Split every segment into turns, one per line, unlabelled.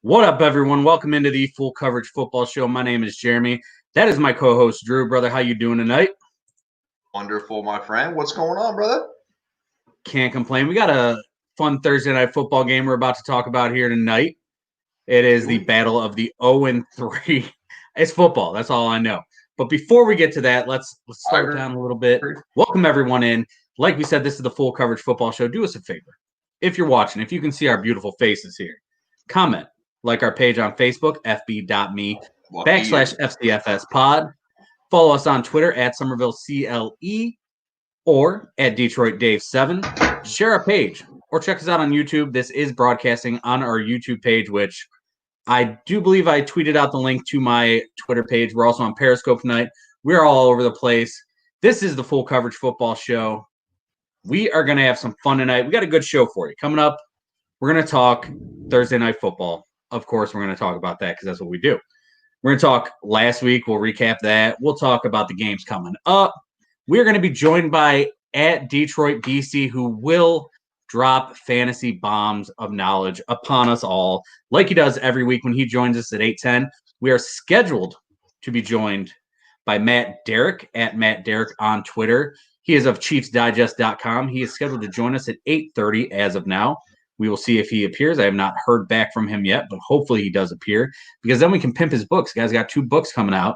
What up, everyone? Welcome into the Full Coverage Football Show. My name is Jeremy. That is my co-host, Drew. Brother, how you doing tonight?
Wonderful, my friend. What's going on, brother?
Can't complain. We got a fun Thursday night football game we're about to talk about here tonight. It is the battle of the 0-3. It's football. That's all I know. But before we get to that, let's slow down a little bit. Welcome everyone in. Like we said, this is the Full Coverage Football Show. Do us a favor. If you're watching, if you can see our beautiful faces here, comment. Like our page on Facebook, fb.me/FCFS pod. Follow us on Twitter at SomervilleCLE or at DetroitDave7. Share our page or check us out on YouTube. This is broadcasting on our YouTube page, which I do believe I tweeted out the link to my Twitter page. We're also on Periscope tonight. We're all over the place. This is the Full Coverage Football Show. We are going to have some fun tonight. We got a good show for you. Coming up, we're going to talk Thursday Night Football. Of course, we're going to talk about that because that's what we do. We're going to talk last week. We'll recap that. We'll talk about the games coming up. We're going to be joined by at Detroit BC, who will drop fantasy bombs of knowledge upon us all, like he does every week when he joins us at 8:10. We are scheduled to be joined by Matt Derrick at Matt Derrick on Twitter. He is of ChiefsDigest.com. He is scheduled to join us at 8:30 as of now. We will see if he appears. I have not heard back from him yet, but hopefully he does appear because then we can pimp his books. The guy's got 2 books coming out,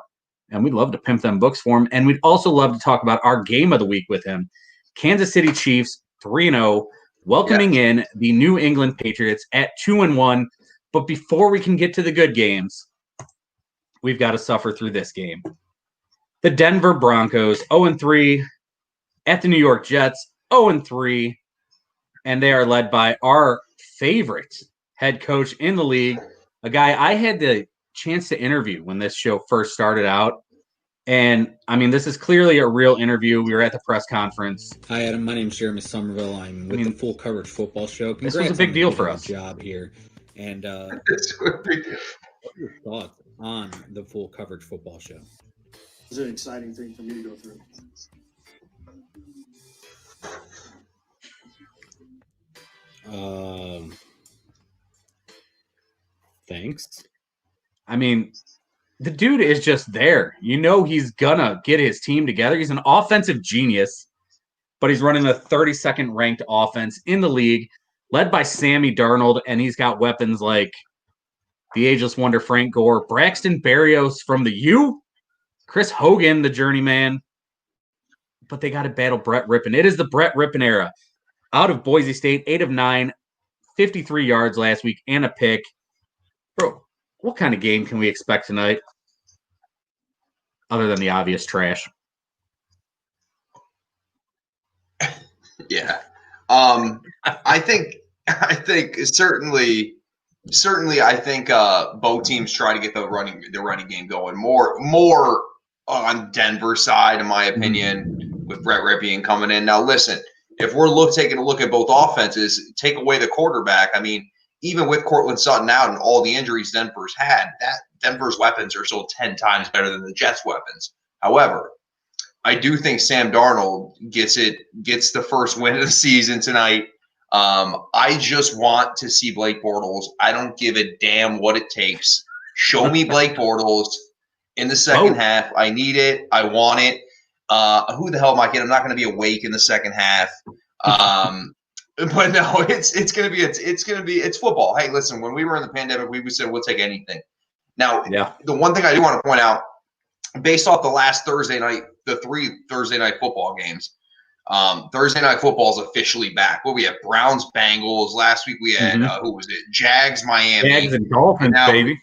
and we'd love to pimp them books for him. And we'd also love to talk about our game of the week with him. Kansas City Chiefs 3-0, welcoming in the New England Patriots at 2-1. But before we can get to the good games, we've got to suffer through this game. The Denver Broncos 0-3 at the New York Jets 0-3. And they are led by our favorite head coach in the league, a guy I had the chance to interview when this show first started out. And, I mean, this is clearly a real interview. We were at the press conference.
Hi, Adam. My name is Jeremy Somerville. I'm with the Full Coverage Football Show.
Congrats, this was a big deal for us.
Job here. And
it's a big deal.
What are your thoughts on the Full Coverage Football Show?
It's an exciting thing for me to go through.
Thanks.
I mean, the dude is just there. You know he's gonna get his team together. He's an offensive genius, but he's running the 32nd ranked offense in the league, led by Sammy Darnold, and he's got weapons like the ageless wonder Frank Gore, Braxton Berrios from the U, Chris Hogan, the journeyman. But they got to battle Brett Rypien. It is the Brett Rypien era. Out of Boise State, 8 of 9, 53 yards last week, and a pick. Bro, what kind of game can we expect tonight? Other than the obvious trash.
Yeah. I think certainly I think both teams try to get the running game going. More on Denver's side, in my opinion, with Brett Rypien coming in. Now listen, if we're taking a look at both offenses, take away the quarterback. I mean, even with Cortland Sutton out and all the injuries Denver's had, that Denver's weapons are still 10 times better than the Jets' weapons. However, I do think Sam Darnold gets the first win of the season tonight. I just want to see Blake Bortles. I don't give a damn what it takes. Show me Blake Bortles in the second half. I need it. I want it. Who the hell am I kidding? I'm not going to be awake in the second half. But no, it's football. Hey, listen, when we were in the pandemic, we said we'll take anything. Now, The one thing I do want to point out, based off the last Thursday night, the 3 Thursday night football games, Thursday night football is officially back. Well, we have Browns, Bengals. Last week we had who was it? Jags, Miami.
Jags and Dolphins, baby.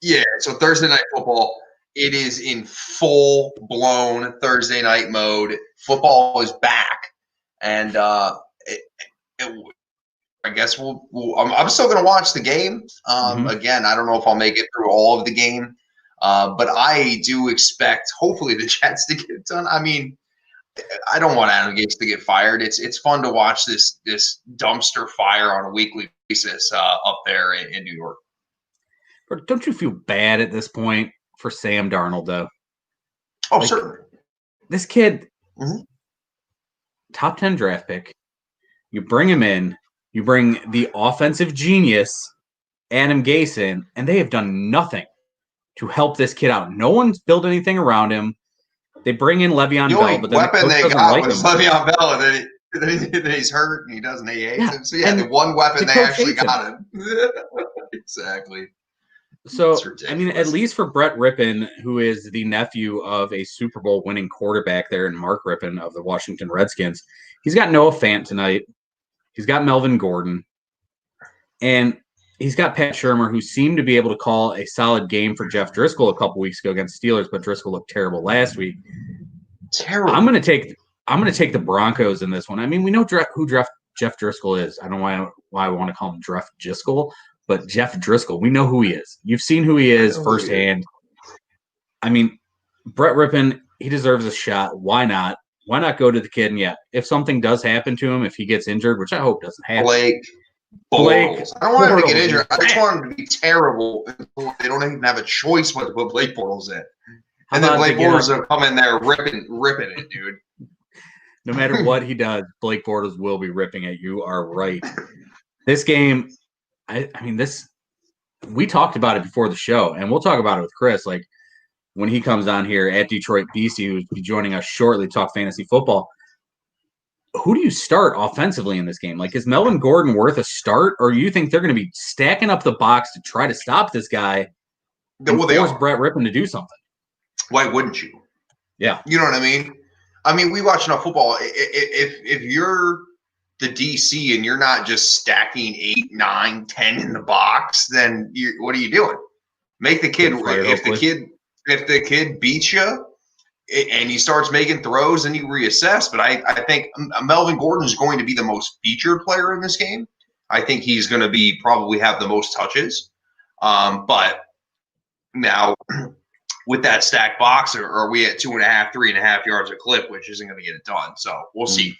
Yeah. So Thursday night football, it is in full blown Thursday night mode. Football is back, and I guess I'm still going to watch the game. Again, I don't know if I'll make it through all of the game, but I do expect hopefully the Jets to get it done. I mean, I don't want Adam Gase to get fired. It's fun to watch this dumpster fire on a weekly basis up there in New York.
But don't you feel bad at this point for Sam Darnold, though?
Oh, certainly.
This kid, top 10 draft pick. You bring him in. You bring the offensive genius Adam Gase in, and they have done nothing to help this kid out. No one's built anything around him. They bring in Le'Veon
The
Bell,
only
but then
weapon they
doesn't
got
like
was
him.
Le'Veon Bell, and then he's hurt and he hates him. So
and
the one weapon
the
they
coach
actually
hates
got him. Exactly.
So,
It's
I
ridiculous.
mean, at least for Brett Rypien, who is the nephew of a Super Bowl winning quarterback there, and Mark Rypien of the Washington Redskins, he's got Noah Fant tonight. He's got Melvin Gordon. And he's got Pat Shurmur, who seemed to be able to call a solid game for Jeff Driscoll a couple weeks ago against Steelers, but Driscoll looked terrible last week.
Terrible.
I'm going to take the Broncos in this one. I mean, we know who Jeff Driscoll is. I don't know why I want to call him Jeff Driscoll, but Jeff Driscoll, we know who he is. You've seen who he is firsthand. I mean, Brett Rypien, he deserves a shot. Why not? Why not go to the kid? And yeah, if something does happen to him, if he gets injured, which I hope doesn't happen.
Blake Bortles. I don't want him to get injured. I just want him to be terrible. They don't even have a choice what to put Blake Bortles in. And then Blake Bortles will come in there ripping it, dude.
No matter what he does, Blake Bortles will be ripping it. You are right. This game, I mean, we talked about it before the show, and we'll talk about it with Chris, like when he comes on here at Detroit BC, who's be joining us shortly to talk fantasy football. Who do you start offensively in this game? Like, is Melvin Gordon worth a start, or do you think they're going to be stacking up the box to try to stop this guy and force Brett Rypien to do something?
Why wouldn't you?
Yeah.
You know what I mean? I mean, we watch enough football. If you're the DC and you're not just stacking 8, 9, 10 in the box, then what are you doing? Make the kid if the kid beats you and he starts making throws, then you reassess. But I think Melvin Gordon is going to be the most featured player in this game. I think he's going to probably have the most touches. But now with that stacked box, are we at 2.5, 3.5 yards a clip, which isn't going to get it done. So we'll see.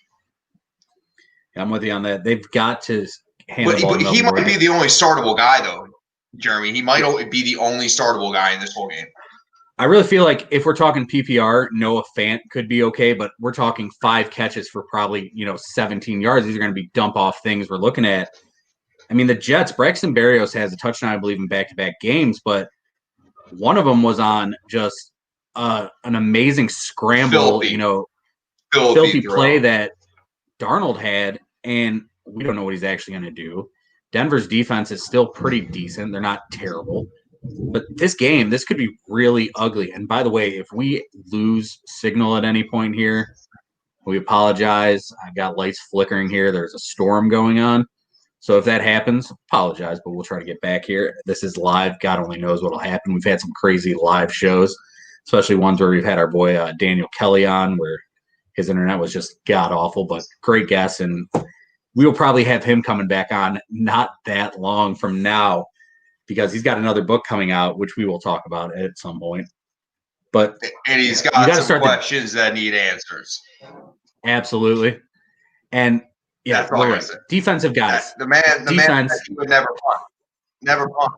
Yeah, I'm with you on that. They've got to handle the ball.
But he might be the only startable guy, though, Jeremy. He might be the only startable guy in this whole game.
I really feel like if we're talking PPR, Noah Fant could be okay, but we're talking 5 catches for probably 17 yards. These are going to be dump off things we're looking at. I mean, the Jets, Braxton Berrios has a touchdown, I believe, in back-to-back games, but one of them was on just an amazing scramble, filthy play that Darnold had, and we don't know what he's actually going to do. Denver's defense is still pretty decent. They're not terrible. But this could be really ugly. And by the way, if we lose signal at any point here, we apologize. I've got lights flickering here. There's a storm going on. So if that happens, apologize, but we'll try to get back here. This is live. God only knows what will happen. We've had some crazy live shows, especially ones where we've had our boy Daniel Kelly on, where his internet was just god-awful, but great guest. And we will probably have him coming back on not that long from now, because he's got another book coming out, which we will talk about at some point.
And he's got some questions that need answers.
Absolutely. And yeah, we're right. Defensive guys.
The man would never punt. Never punt.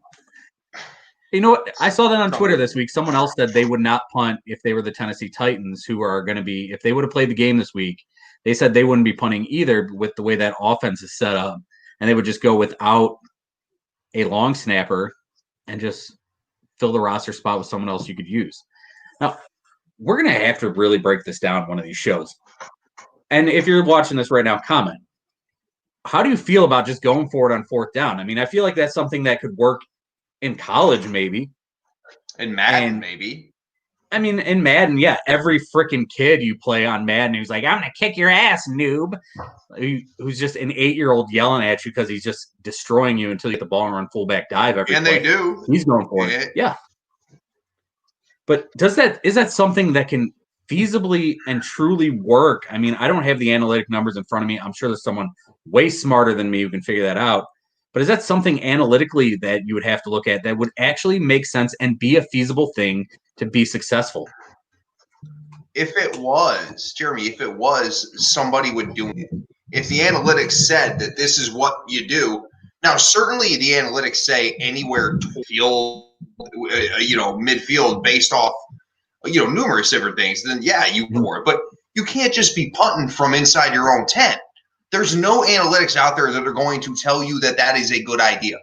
You know what? I saw that on Twitter this week. Someone else said they would not punt if they were the Tennessee Titans, who are going to be, if they would have played the game this week, they said they wouldn't be punting either with the way that offense is set up. And they would just go without a long snapper and just fill the roster spot with someone else you could use. Now, we're going to have to really break this down one of these shows. And if you're watching this right now, comment. How do you feel about just going for it on 4th down? I mean, I feel like that's something that could work in college, maybe.
In Madden, maybe.
I mean, in Madden, yeah. Every freaking kid you play on Madden who's like, I'm going to kick your ass, noob. Who's just an 8-year-old yelling at you because he's just destroying you until you get the ball and run fullback dive every
play. And they do.
He's going for it. Yeah. But is that something that can feasibly and truly work? I mean, I don't have the analytic numbers in front of me. I'm sure there's someone way smarter than me who can figure that out. But is that something analytically that you would have to look at that would actually make sense and be a feasible thing to be successful?
If it was, Jeremy, somebody would do it. If the analytics said that this is what you do, now certainly the analytics say anywhere field, midfield based off, numerous different things, then yeah, you for it. But you can't just be punting from inside your own 10. There's no analytics out there that are going to tell you that that is a good idea.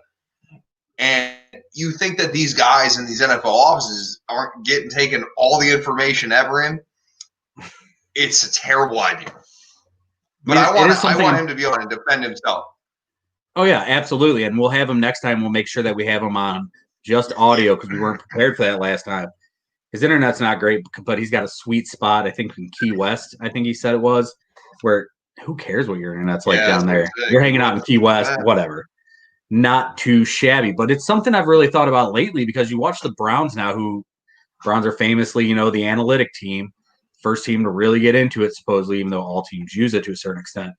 And you think that these guys in these NFL offices aren't taking all the information ever in? It's a terrible idea. But I want him to be able to defend himself.
Oh, yeah, absolutely. And we'll have him next time. We'll make sure that we have him on just audio because we weren't prepared for that last time. His internet's not great, but he's got a sweet spot, I think, in Key West, I think he said it was, where who cares what your internet's like down there? You're hanging out in Key West, whatever. Not too shabby. But it's something I've really thought about lately because you watch the Browns now, who Browns are famously, the analytic team, first team to really get into it, supposedly, even though all teams use it to a certain extent.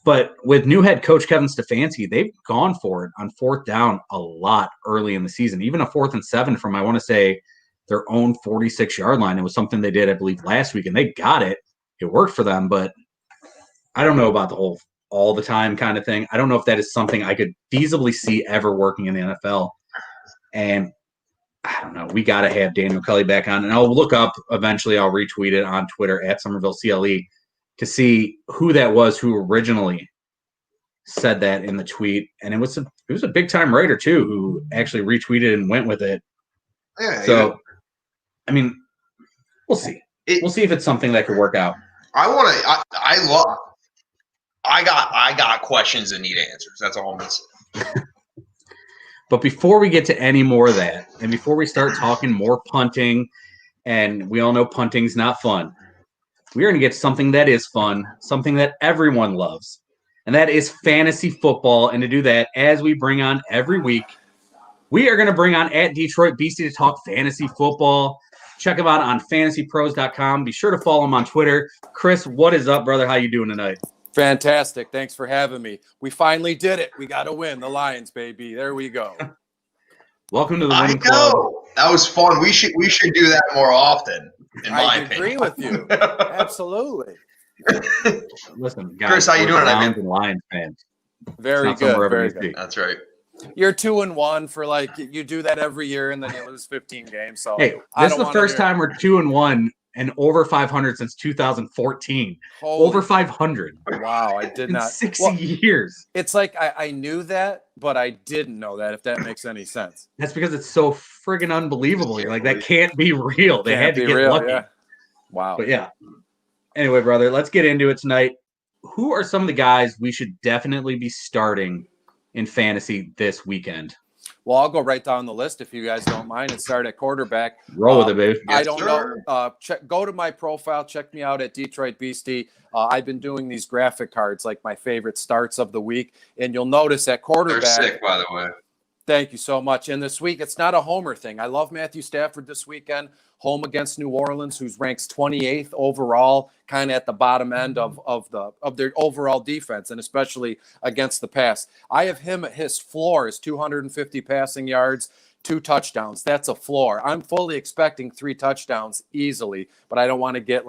But with new head coach Kevin Stefanski, they've gone for it on fourth down a lot early in the season, even a 4th and 7 from, I want to say, their own 46-yard line. It was something they did, I believe, last week, and they got it. It worked for them, but I don't know about the whole all the time kind of thing. I don't know if that is something I could feasibly see ever working in the NFL. And I don't know. We got to have Daniel Kelly back on, and I'll look up eventually. I'll retweet it on Twitter at SomervilleCLE to see who that was who originally said that in the tweet. And it was a big time Raider too, who actually retweeted and went with it.
Yeah.
So, I mean, we'll see. We'll see if it's something that could work out.
I got questions that need answers. That's all I'm going to say.
But before we get to any more of that, and before we start talking more punting, and we all know punting's not fun, we are going to get something that is fun, something that everyone loves, and that is fantasy football. And to do that, as we bring on every week, we are going to bring on at Detroit Beastie to talk fantasy football. Check him out on fantasypros.com. Be sure to follow him on Twitter. Chris, what is up, brother? How you doing tonight?
Fantastic. Thanks for having me. We finally did it. We got to win. The Lions, baby. There we go.
Welcome to the winning club.
That was fun. We should do that more often, in my opinion.
I agree with you. Absolutely.
Listen, guys,
Chris, how you doing tonight, man?
And Lions fans.
Very good. Very good.
That's right.
You're 2-1 for you do that every year and then you lose 15 games. So
hey, this is the first time we're 2-1 and over 500 since 2014. Over 500.
Wow, I did not.
6 years.
It's like I knew that, but I didn't know that, if that makes any sense.
That's because it's so friggin' unbelievable. You're like, that can't be real. They had to get
real,
lucky.
Yeah. Wow.
But yeah. Anyway, brother, let's get into it tonight. Who are some of the guys we should definitely be starting in fantasy this weekend?
Well, I'll go right down the list if you guys don't mind and start at quarterback.
Roll with it, baby.
I don't know. Go to my profile. Check me out at Detroit Beastie. I've been doing these graphic cards, like my favorite starts of the week. And you'll notice at quarterback.
They're sick, by the way.
Thank you so much. And this week, it's not a homer thing. I love Matthew Stafford this weekend, home against New Orleans, who's ranks 28th overall, kind of at the bottom end of their overall defense, and especially against the pass. I have him at his floor is 250 passing yards, 2 touchdowns. That's a floor. I'm fully expecting 3 touchdowns easily, but I don't want to get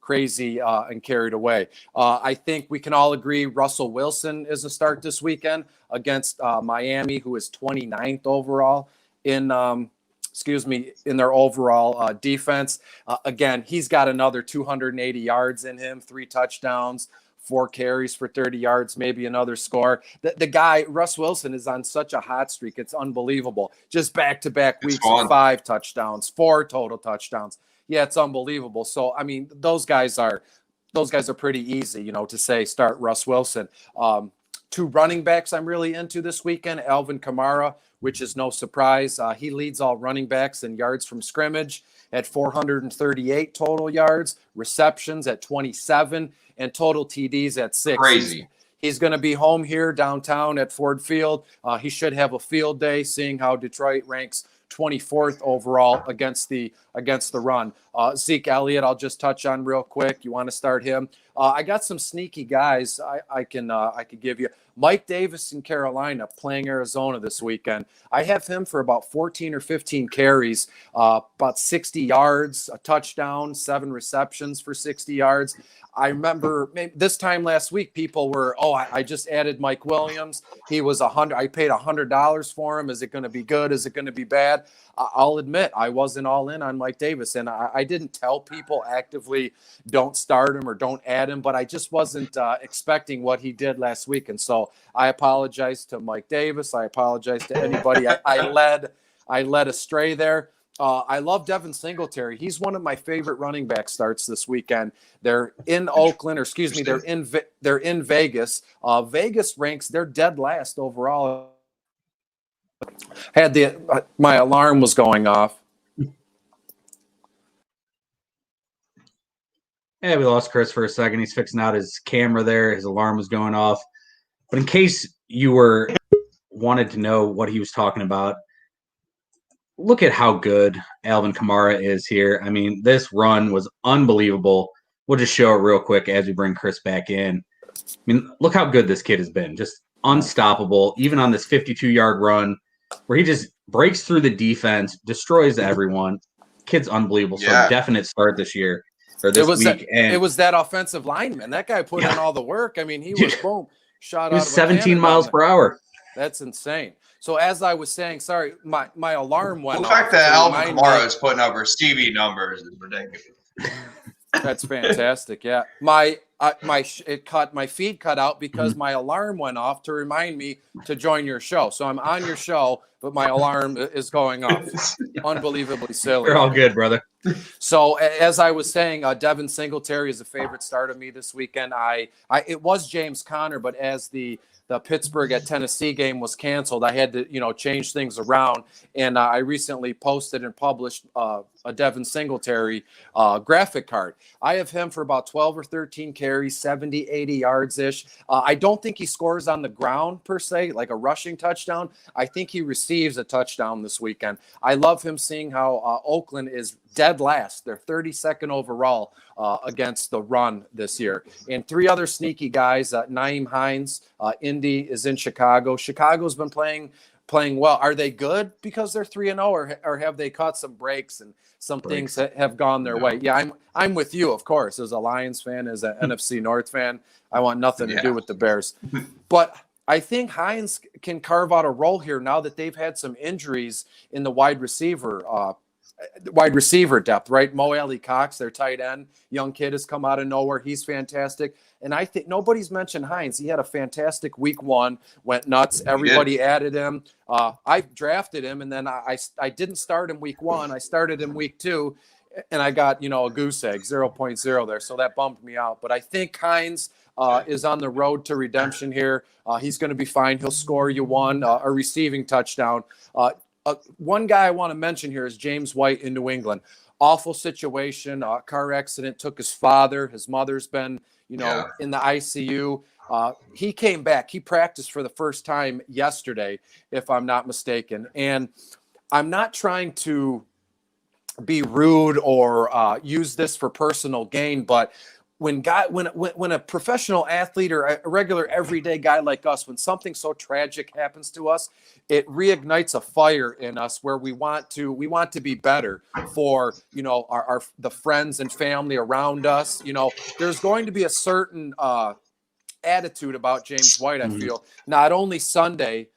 crazy and carried away. I think we can all agree Russell Wilson is a start this weekend against Miami, who is 29th overall in their overall defense. Again, he's got another 280 yards in him, 3 touchdowns, 4 carries for 30 yards, maybe another score. The guy, Russ Wilson, is on such a hot streak. It's unbelievable. Just back-to-back weeks of 5 touchdowns, 4 total touchdowns. Yeah, it's unbelievable. So, I mean, those guys are pretty easy, to say start Russ Wilson. 2 running backs I'm really into this weekend, Alvin Kamara, which is no surprise. He leads all running backs in yards from scrimmage at 438 total yards, receptions at 27, and total TDs at 6.
Crazy.
He's going to be home here downtown at Ford Field. He should have a field day, seeing how Detroit ranks 24th overall against the run. Zeke Elliott, I'll just touch on real quick. You want to start him? I got some sneaky guys I could give you. Mike Davis in Carolina playing Arizona this weekend. I have him for about 14 or 15 carries, about 60 yards, a touchdown, 7 receptions for 60 yards. I remember this time last week, people were, I just added Mike Williams. He was $100. I paid $100 for him. Is it going to be good? Is it going to be bad? I'll admit I wasn't all in on Mike Davis, and I didn't tell people actively don't start him or don't add him, but I just wasn't expecting what he did last week. And so I apologize to Mike Davis. I apologize to anybody I led astray there. I love Devin Singletary. He's one of my favorite running back starts this weekend. They're in Oakland, or excuse me, they're in Vegas. Vegas ranks, they're dead last overall. My alarm was going off.
Yeah, we lost Chris for a second. He's fixing out his camera there. His alarm was going off. But in case you wanted to know what he was talking about, look at how good Alvin Kamara is here. I mean, this run was unbelievable. We'll just show it real quick as we bring Chris back in. I mean, look how good this kid has been. Just unstoppable, even on this 52-yard run where he just breaks through the defense, destroys everyone. Kid's unbelievable. So definite start this year or this week.
It was that offensive lineman. That guy put in all the work. I mean, he was boom, shot out of
17 miles per hour.
That's insane. So as I was saying, sorry, my alarm went off.
The fact that Alvin Kamara is putting up Stevie numbers is ridiculous.
That's fantastic. Yeah, my feed cut out because my alarm went off to remind me to join your show. So I'm on your show, but my alarm is going off. Unbelievably silly.
You're all good, brother.
So as I was saying, Devin Singletary is a favorite start of me this weekend. It was James Conner, but as the Pittsburgh at Tennessee game was canceled, I had to, change things around. And I recently posted and published a Devin Singletary graphic card. I have him for about 12 or 13 carries, 70, 80 yards-ish. I don't think he scores on the ground per se, like a rushing touchdown. I think he receives a touchdown this weekend. I love him seeing how Oakland is dead last. They're 32nd overall against the run this year. And three other sneaky guys, Nyheim Hines, Indy is in Chicago. Chicago's been playing well. Are they good because they're 3-0, or have they caught some breaks and some things that have gone their way? Yeah, I'm with you, of course, as a Lions fan, as an NFC North fan. I want nothing to do with the Bears. But I think Hines can carve out a role here now that they've had some injuries in the wide receiver depth, right? Mo Alley Cox, their tight end, young kid, has come out of nowhere. He's fantastic. And I think nobody's mentioned Hines. He had a fantastic week one, went nuts. Everybody added him. I drafted him, and then I didn't start him week one. I started him week two, and I got, a goose egg, 0.0 there. So that bumped me out. But I think Hines is on the road to redemption here. He's going to be fine. He'll score you a receiving touchdown. One guy I want to mention here is James White in New England. Awful situation. Car accident, took his father. His mother's been, in the ICU. He came back. He practiced for the first time yesterday, if I'm not mistaken. And I'm not trying to be rude or use this for personal gain, but when a professional athlete or a regular everyday guy like us, when something so tragic happens to us, it reignites a fire in us where we want to be better for, the friends and family around us. There's going to be a certain attitude about James White, I feel. Not only Sunday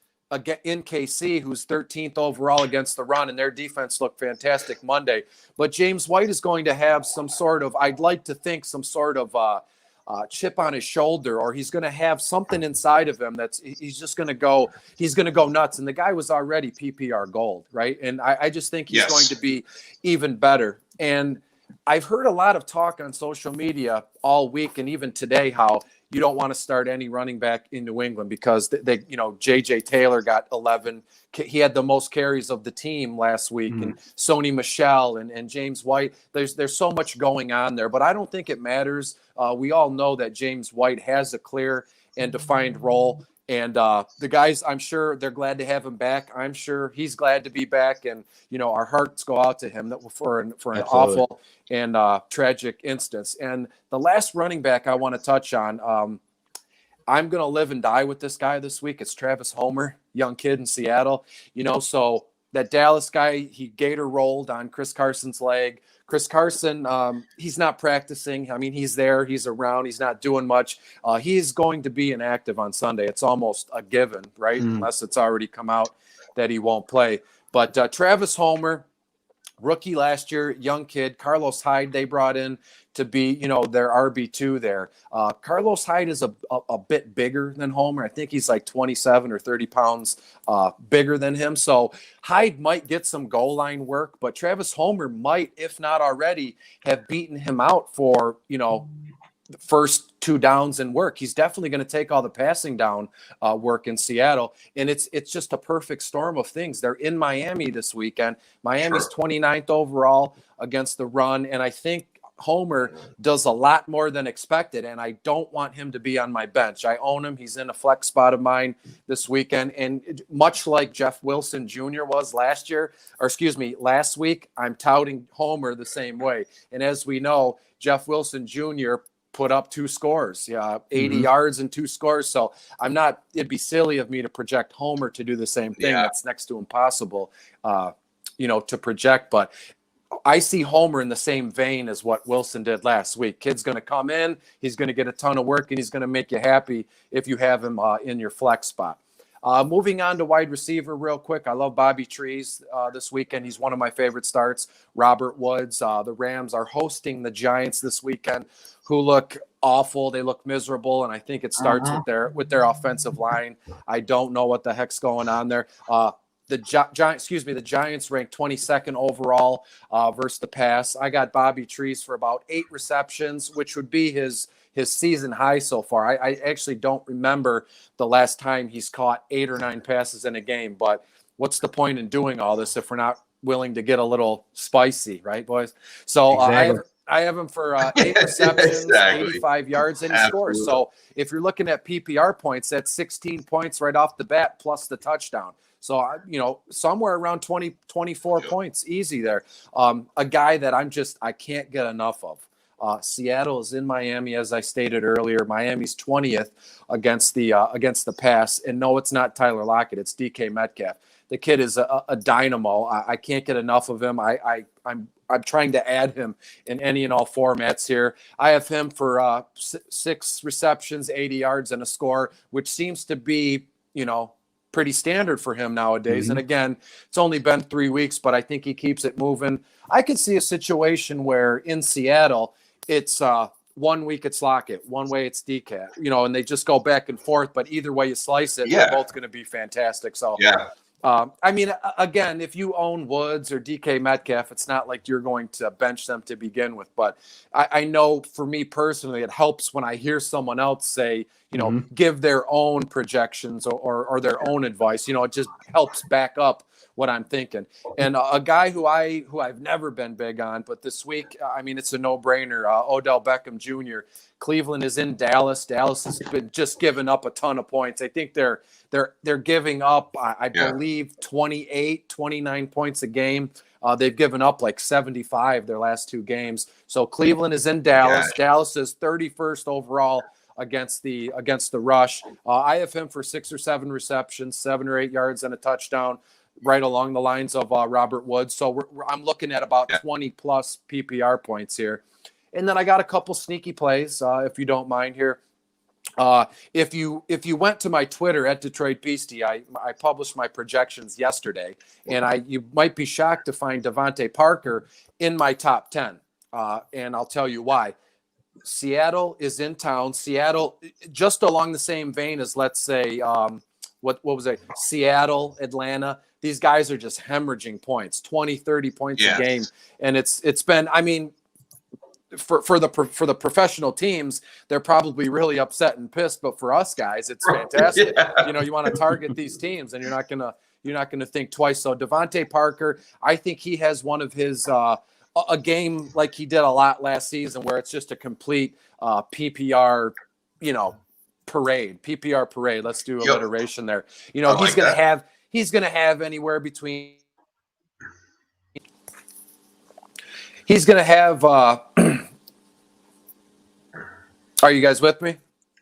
in KC, who's 13th overall against the run, and their defense looked fantastic Monday. But James White is going to have some sort of, I'd like to think, some sort of chip on his shoulder, or he's going to have something inside of him he's going to go nuts. And the guy was already PPR gold, right? And I just think he's going to be even better. And I've heard a lot of talk on social media all week and even today how you don't want to start any running back in New England because JJ Taylor got 11. He had the most carries of the team last week, and Sony Michel and James White. There's so much going on there, but I don't think it matters. We all know that James White has a clear and defined role. And the guys, I'm sure they're glad to have him back. I'm sure he's glad to be back. And, our hearts go out to him for an awful and tragic instance. And the last running back I want to touch on, I'm going to live and die with this guy this week. It's Travis Homer, young kid in Seattle. So that Dallas guy, he gator rolled on Chris Carson's leg. Chris Carson, he's not practicing. I mean, he's there. He's around. He's not doing much. He's going to be inactive on Sunday. It's almost a given, right? Unless it's already come out that he won't play. But Travis Homer, rookie last year, young kid. Carlos Hyde they brought in to be, their RB2 there. Carlos Hyde is a bit bigger than Homer. I think he's like 27 or 30 pounds bigger than him. So Hyde might get some goal line work, but Travis Homer might, if not already, have beaten him out for, the first 2 downs and work. He's definitely going to take all the passing down work in Seattle. And it's just a perfect storm of things. They're in Miami this weekend. Miami's 29th overall against the run. And I think Homer does a lot more than expected, and I don't want him to be on my bench. I own him. He's in a flex spot of mine this weekend. And much like Jeff Wilson Jr. was last week, I'm touting Homer the same way. And as we know, Jeff Wilson Jr. put up 2 scores, 80 yards and 2 scores. So it'd be silly of me to project Homer to do the same thing. That's next to impossible, to project. But I see Homer in the same vein as what Wilson did last week. Kid's going to come in, he's going to get a ton of work, and he's going to make you happy if you have him in your flex spot. Moving on to wide receiver real quick. I love Bobby Trees this weekend. He's one of my favorite starts. Robert Woods. The Rams are hosting the Giants this weekend, who look awful. They look miserable, and I think it starts with their offensive line. I don't know what the heck's going on there. The Giants ranked 22nd overall versus the pass. I got Bobby Trees for about 8 receptions, which would be his season high so far. I actually don't remember the last time he's caught 8 or 9 passes in a game, but what's the point in doing all this if we're not willing to get a little spicy, right, boys? So I have him for 8 receptions, 85 yards, and he scores. So if you're looking at PPR points, that's 16 points right off the bat plus the touchdown. So, somewhere around 20, 24 points, easy there. A guy that I can't get enough of. Seattle is in Miami, as I stated earlier. Miami's 20th against the pass. And no, it's not Tyler Lockett. It's DK Metcalf. The kid is a dynamo. I can't get enough of him. I'm trying to add him in any and all formats here. I have him for 6 receptions, 80 yards, and a score, which seems to be, pretty standard for him nowadays. And again, it's only been 3 weeks, but I think he keeps it moving. I could see a situation where in Seattle, it's 1 week it's Lockett, 1 way it's DK, and they just go back and forth. But either way you slice it, they're both going to be fantastic. So, again, if you own Woods or DK Metcalf, it's not like you're going to bench them to begin with. But I know for me personally, it helps when I hear someone else say, give their own projections or their own advice. It just helps back up what I'm thinking. And a guy who I've never been big on, but this week, it's a no-brainer. Odell Beckham Jr. Cleveland is in Dallas. Dallas has been just giving up a ton of points. I think they're giving up, I believe, 28, 29 points a game. They've given up like 75 their last 2 games. So Cleveland is in Dallas. Dallas is 31st overall against the rush. I have him for 6 or 7 receptions, 7 or 8 yards, and a touchdown, right along the lines of Robert Woods. So I'm looking at about 20 plus PPR points here. And then I got a couple sneaky plays, if you don't mind here. If you went to my Twitter at Detroit Beastie, I published my projections yesterday, and you might be shocked to find Devontae Parker in my top 10. And I'll tell you why. Seattle is in town. Seattle, just along the same vein as, let's say, what was it? Seattle, Atlanta. These guys are just hemorrhaging points, 20, 30 points a game. And it's been, for the professional teams, they're probably really upset and pissed, but for us guys, it's fantastic. You want to target these teams, and you're not gonna think twice. So Devontae Parker, I think he has one of his a game like he did a lot last season, where it's just a complete PPR, parade. Let's do alliteration there. He's gonna have anywhere between. He's going to have are you guys with me?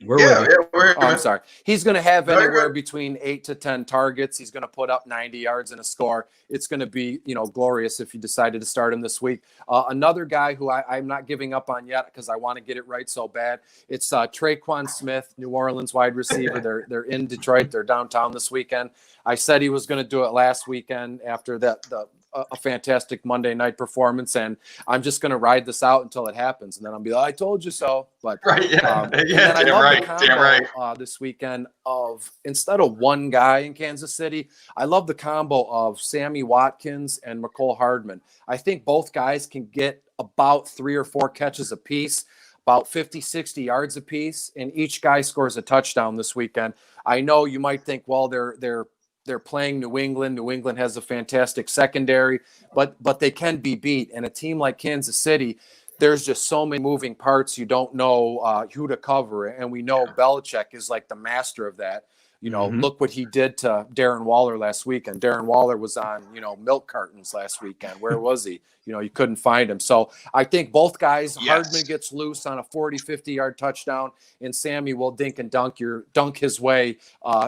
I'm sorry. He's going to have anywhere between 8 to 10 targets. He's going to put up 90 yards and a score. It's going to be, glorious if you decided to start him this week. Another guy who I'm not giving up on yet because I want to get it right so bad. It's Traquan Smith, New Orleans wide receiver. They're in Detroit. They're downtown this weekend. I said he was going to do it last weekend after the a fantastic Monday night performance, and I'm just going to ride this out until it happens, and then I'll be like, I told you so. But
right, yeah,
and
yeah,
then I
damn
love
right,
the combo
damn right.
this weekend of, instead of one guy in Kansas City, I love the combo of Sammy Watkins and McCole Hardman. I think both guys can get about 3 or 4 catches apiece, about 50, 60 yards apiece, and each guy scores a touchdown this weekend. I know you might think, well, they're playing New England. New England has a fantastic secondary, but they can be beat. And a team like Kansas City, there's just so many moving parts. You don't know who to cover. And we know Belichick is like the master of that. Look what he did to Darren Waller last weekend. Darren Waller was on, milk cartons last weekend. Where was he? You couldn't find him. So I think both guys,
Yes.
Hardman gets loose on a 40, 50-yard touchdown, and Sammy will dink and dunk his way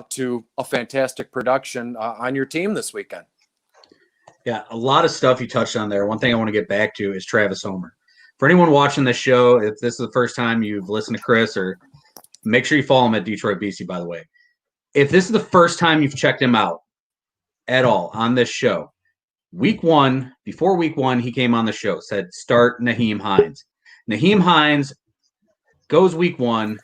to a fantastic production on your team this weekend.
Yeah, a lot of stuff you touched on there. One thing I want to get back to is Travis Homer. For anyone watching this show, if this is the first time you've listened to Chris, or make sure you follow him at Detroit BC, by the way. If this is the first time you've checked him out at all on this show, before week one, he came on the show, said start Nyheim Hines. Nyheim Hines goes week one,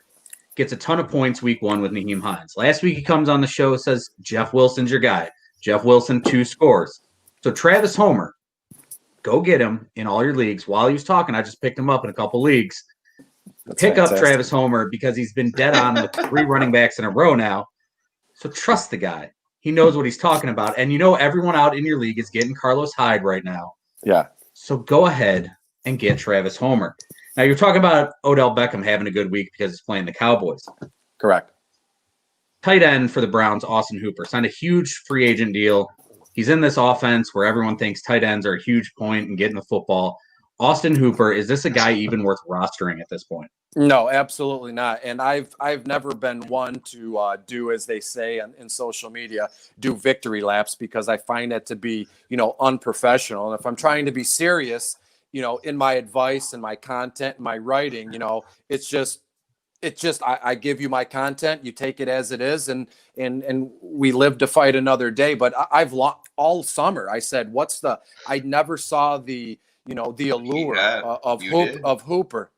gets a ton of points week one with Nyheim Hines. Last week he comes on the show, says Jeff Wilson's your guy. Jeff Wilson, 2 scores. So Travis Homer, go get him in all your leagues. While he was talking, I just picked him up in a couple leagues. Pick up Travis Homer because he's been dead on with 3 running backs in a row now. So trust the guy. He knows what he's talking about. And everyone out in your league is getting Carlos Hyde right now.
Yeah.
So go ahead and get Travis Homer. Now, you're talking about Odell Beckham having a good week because he's playing the Cowboys.
Correct.
Tight end for the Browns, Austin Hooper, signed a huge free agent deal. He's in this offense where everyone thinks tight ends are a huge point in getting the football. Austin Hooper, is this a guy even worth rostering at this point?
No, absolutely not. And I've never been one to do, as they say in social media, do victory laps, because I find that to be, unprofessional. And if I'm trying to be serious, in my advice and my content and my writing, it's just I give you my content, you take it as it is, and we live to fight another day. But I've all summer I said, I never saw the allure of Hooper.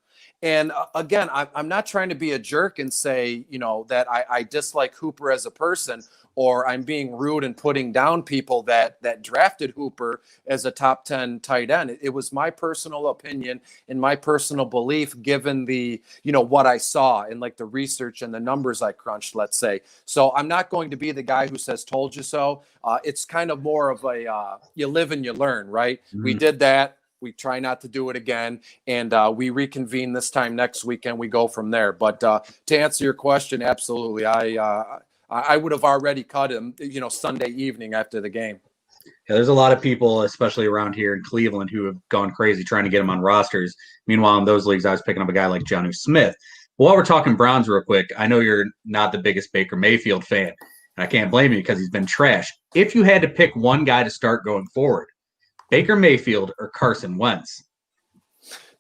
And again, I'm not trying to be a jerk and say, that I dislike Hooper as a person, or I'm being rude and putting down people that drafted Hooper as a top 10 tight end. It was my personal opinion and my personal belief, given the, what I saw and like the research and the numbers I crunched, let's say. So I'm not going to be the guy who says, told you so. It's kind of more of a, you live and you learn, right? Mm-hmm. We did that. We try not to do it again, and we reconvene this time next week, and we go from there. But to answer your question, absolutely, I would have already cut him, Sunday evening after the game.
Yeah, there's a lot of people, especially around here in Cleveland, who have gone crazy trying to get him on rosters. Meanwhile, in those leagues, I was picking up a guy like Jonnu Smith. But while we're talking Browns real quick, I know you're not the biggest Baker Mayfield fan, and I can't blame you because he's been trash. If you had to pick one guy to start going forward, Baker Mayfield or Carson Wentz?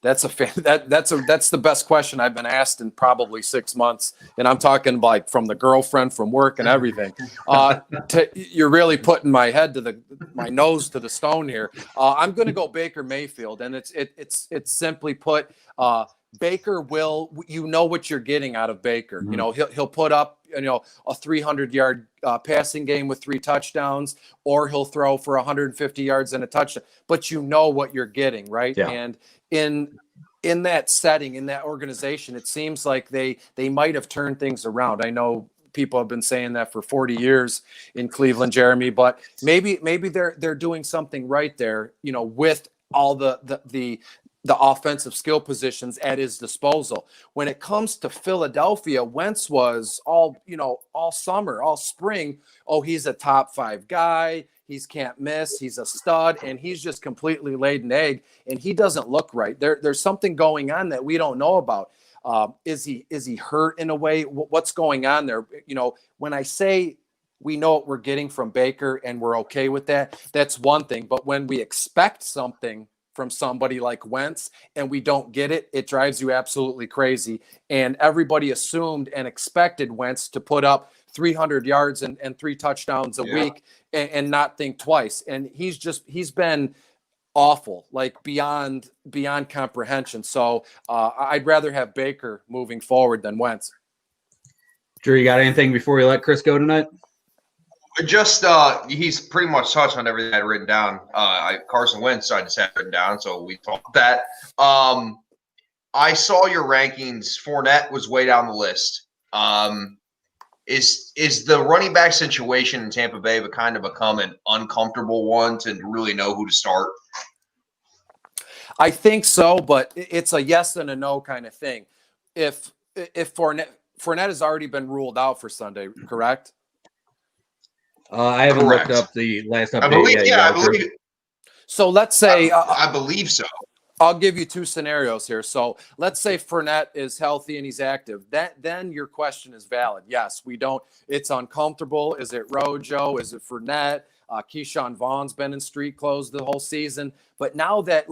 That's the best question I've been asked in probably 6 months, and I'm talking like from the girlfriend, from work, and everything. You're really putting my nose to the stone here. I'm going to go Baker Mayfield, and it's simply put. Baker will, what you're getting out of Baker. Mm-hmm. He'll put up, a 300-yard passing game with 3 touchdowns, or he'll throw for 150 yards and a touchdown. But what you're getting, right? Yeah. And in that setting, in that organization, it seems like they might have turned things around. I know people have been saying that for 40 years in Cleveland, Jeremy, but maybe they're doing something right there, with all the offensive skill positions at his disposal. When it comes to Philadelphia, Wentz was all summer, all spring. Oh, he's a top 5 guy. He's can't miss. He's a stud, and he's just completely laid an egg, and he doesn't look right. There's something going on that we don't know about. Is he hurt in a way? What's going on there? When I say we know what we're getting from Baker and we're okay with that, that's one thing. But when we expect something from somebody like Wentz and we don't get it, it drives you absolutely crazy. And everybody assumed and expected Wentz to put up 300 yards and 3 touchdowns a week and not think twice. And he's been awful, like beyond comprehension. So I'd rather have Baker moving forward than Wentz.
Drew, you got anything before we let Chris go tonight?
Just he's pretty much touched on everything I had written down. Carson Wentz, I just had written down, so we talked that. I saw your rankings. Fournette was way down the list. Is the running back situation in Tampa Bay kind of become an uncomfortable one to really know who to start?
I think so, but it's a yes and a no kind of thing. If Fournette has already been ruled out for Sunday, correct?
I haven't looked up the last update.
I believe.
So let's say
I believe so.
I'll give you 2 scenarios here. So let's say Fournette is healthy and he's active. Then your question is valid. Yes, we don't. It's uncomfortable. Is it Rojo? Is it Fournette? Keyshawn Vaughn's been in street clothes the whole season. But now that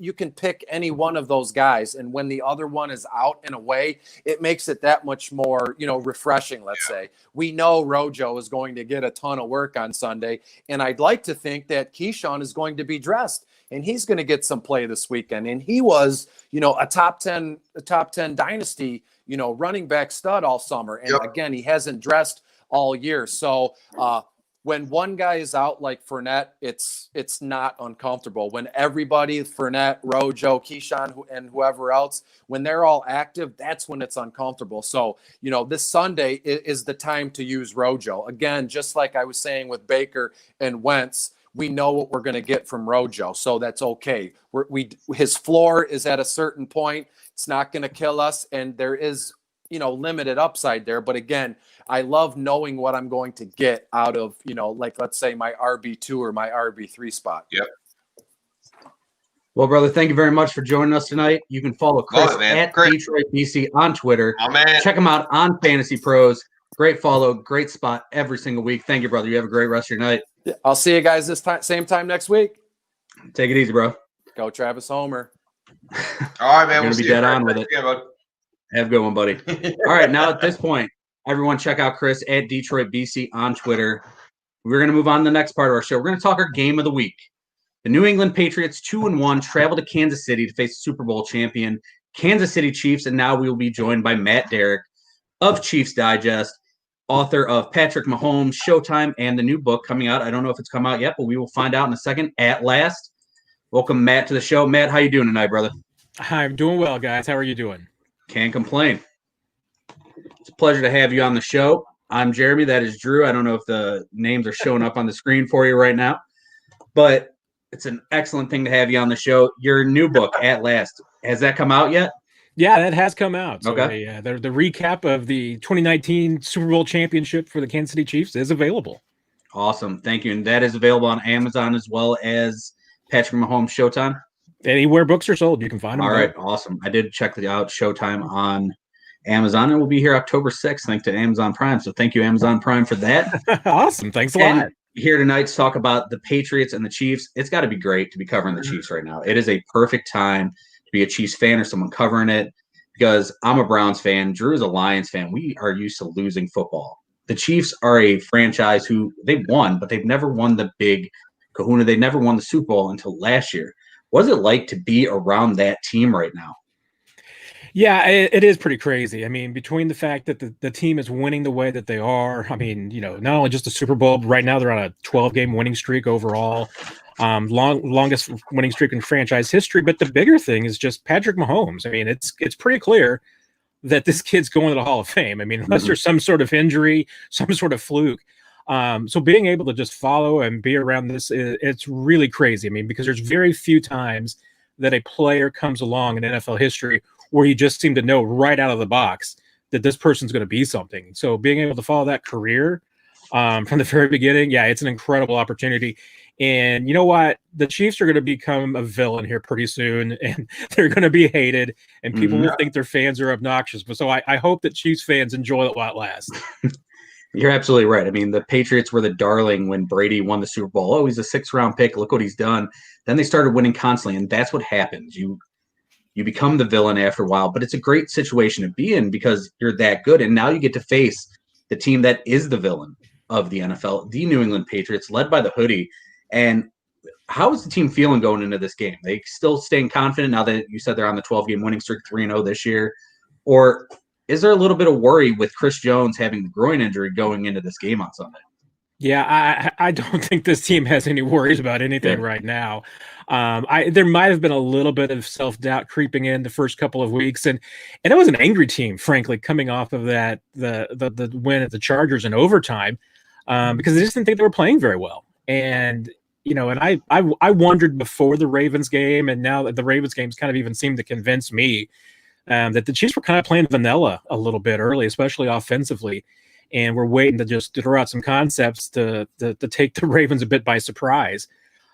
you can pick any one of those guys, and when the other one is out and away, it makes it that much more, refreshing. Let's say we know Rojo is going to get a ton of work on Sunday, and I'd like to think that Keyshawn is going to be dressed and he's going to get some play this weekend. And he was, a top 10 dynasty, running back stud all summer. And again, he hasn't dressed all year. So, when one guy is out like Fournette, it's not uncomfortable. When everybody, Fournette, Rojo, Keyshawn, and whoever else, when they're all active, that's when it's uncomfortable. So, this Sunday is the time to use Rojo. Again, just like I was saying with Baker and Wentz, we know what we're going to get from Rojo, so that's okay. His floor is at a certain point. It's not going to kill us, and there is, limited upside there. But again, I love knowing what I'm going to get out of, let's say my RB2 or my RB3 spot.
Yep.
Well, brother, thank you very much for joining us tonight. You can follow Chris at Detroit BC on Twitter. Check him out on Fantasy Pros. Great follow, great spot every single week. Thank you, brother. You have a great rest of your night.
I'll see you guys same time next week.
Take it easy, bro.
Go Travis Homer.
All right, man.
We'll be dead on with it.
Yeah, bud.
Have a good one, buddy. All right, now at this point, everyone check out Chris at Detroit BC on Twitter. We're going to move on to the next part of our show. We're going to talk our game of the week. The New England Patriots, 2-1, travel to Kansas City to face Super Bowl champion Kansas City Chiefs, and now we will be joined by Matt Derrick of Chiefs Digest, author of Patrick Mahomes, Showtime, and the new book coming out. I don't know if it's come out yet, but we will find out in a second. At last, welcome Matt to the show. Matt, how you doing tonight, brother?
I'm doing well, guys. How are you doing?
Can't complain. It's a pleasure to have you on the show. I'm Jeremy. That is Drew. I don't know if the names are showing up on the screen for you right now, but it's an excellent thing to have you on the show. Your new book, At Last, has that come out yet?
Yeah, that has come out. So
okay.
The recap of the 2019 Super Bowl championship for the Kansas City Chiefs is available.
Awesome. Thank you. And that is available on Amazon as well as Patrick Mahomes Showtime.
Anywhere books are sold, you can find them.
All right. Awesome. I did check out Showtime on Amazon, and we'll be here October 6th, thanks to Amazon Prime. So thank you, Amazon Prime, for that.
Awesome. Thanks a lot.
Here tonight to talk about the Patriots and the Chiefs. It's got to be great to be covering the Chiefs right now. It is a perfect time to be a Chiefs fan or someone covering it, because I'm a Browns fan. Drew is a Lions fan. We are used to losing football. The Chiefs are a franchise who they've won, but they've never won the big kahuna. They never won the Super Bowl until last year. What is it like to be around that team right now?
Yeah, it is pretty crazy. I mean, between the fact that the team is winning the way that they are, I mean, not only just the Super Bowl, but right now they're on a 12-game winning streak overall, longest winning streak in franchise history. But the bigger thing is just Patrick Mahomes. I mean, it's pretty clear that this kid's going to the Hall of Fame. I mean, unless there's some sort of injury, some sort of fluke. So being able to just follow and be around this, it's really crazy. I mean, because there's very few times that a player comes along in NFL history where you just seem to know right out of the box that this person's going to be something. So being able to follow that career from the very beginning, yeah, it's an incredible opportunity. And you know what? The Chiefs are going to become a villain here pretty soon, and they're going to be hated, and people will think their fans are obnoxious. But so I hope that Chiefs fans enjoy it while it lasts.
You're absolutely right. I mean, the Patriots were the darling when Brady won the Super Bowl. Oh, he's a 6th-round pick. Look what he's done. Then they started winning constantly, and that's what happens. You become the villain after a while, but it's a great situation to be in because you're that good, and now you get to face the team that is the villain of the NFL, the New England Patriots, led by the hoodie. And how is the team feeling going into this game? They still staying confident now that you said they're on the 12-game winning streak, 3-0 this year? Or is there a little bit of worry with Chris Jones having the groin injury going into this game on Sunday?
Yeah, I don't think this team has any worries about anything right now. There might have been a little bit of self-doubt creeping in the first couple of weeks, and it was an angry team, frankly, coming off of that the win at the Chargers in overtime, because they just didn't think they were playing very well. And and I wondered before the Ravens game, and now that the Ravens games kind of even seemed to convince me that the Chiefs were kind of playing vanilla a little bit early, especially offensively. And we're waiting to just throw out some concepts to take the Ravens a bit by surprise.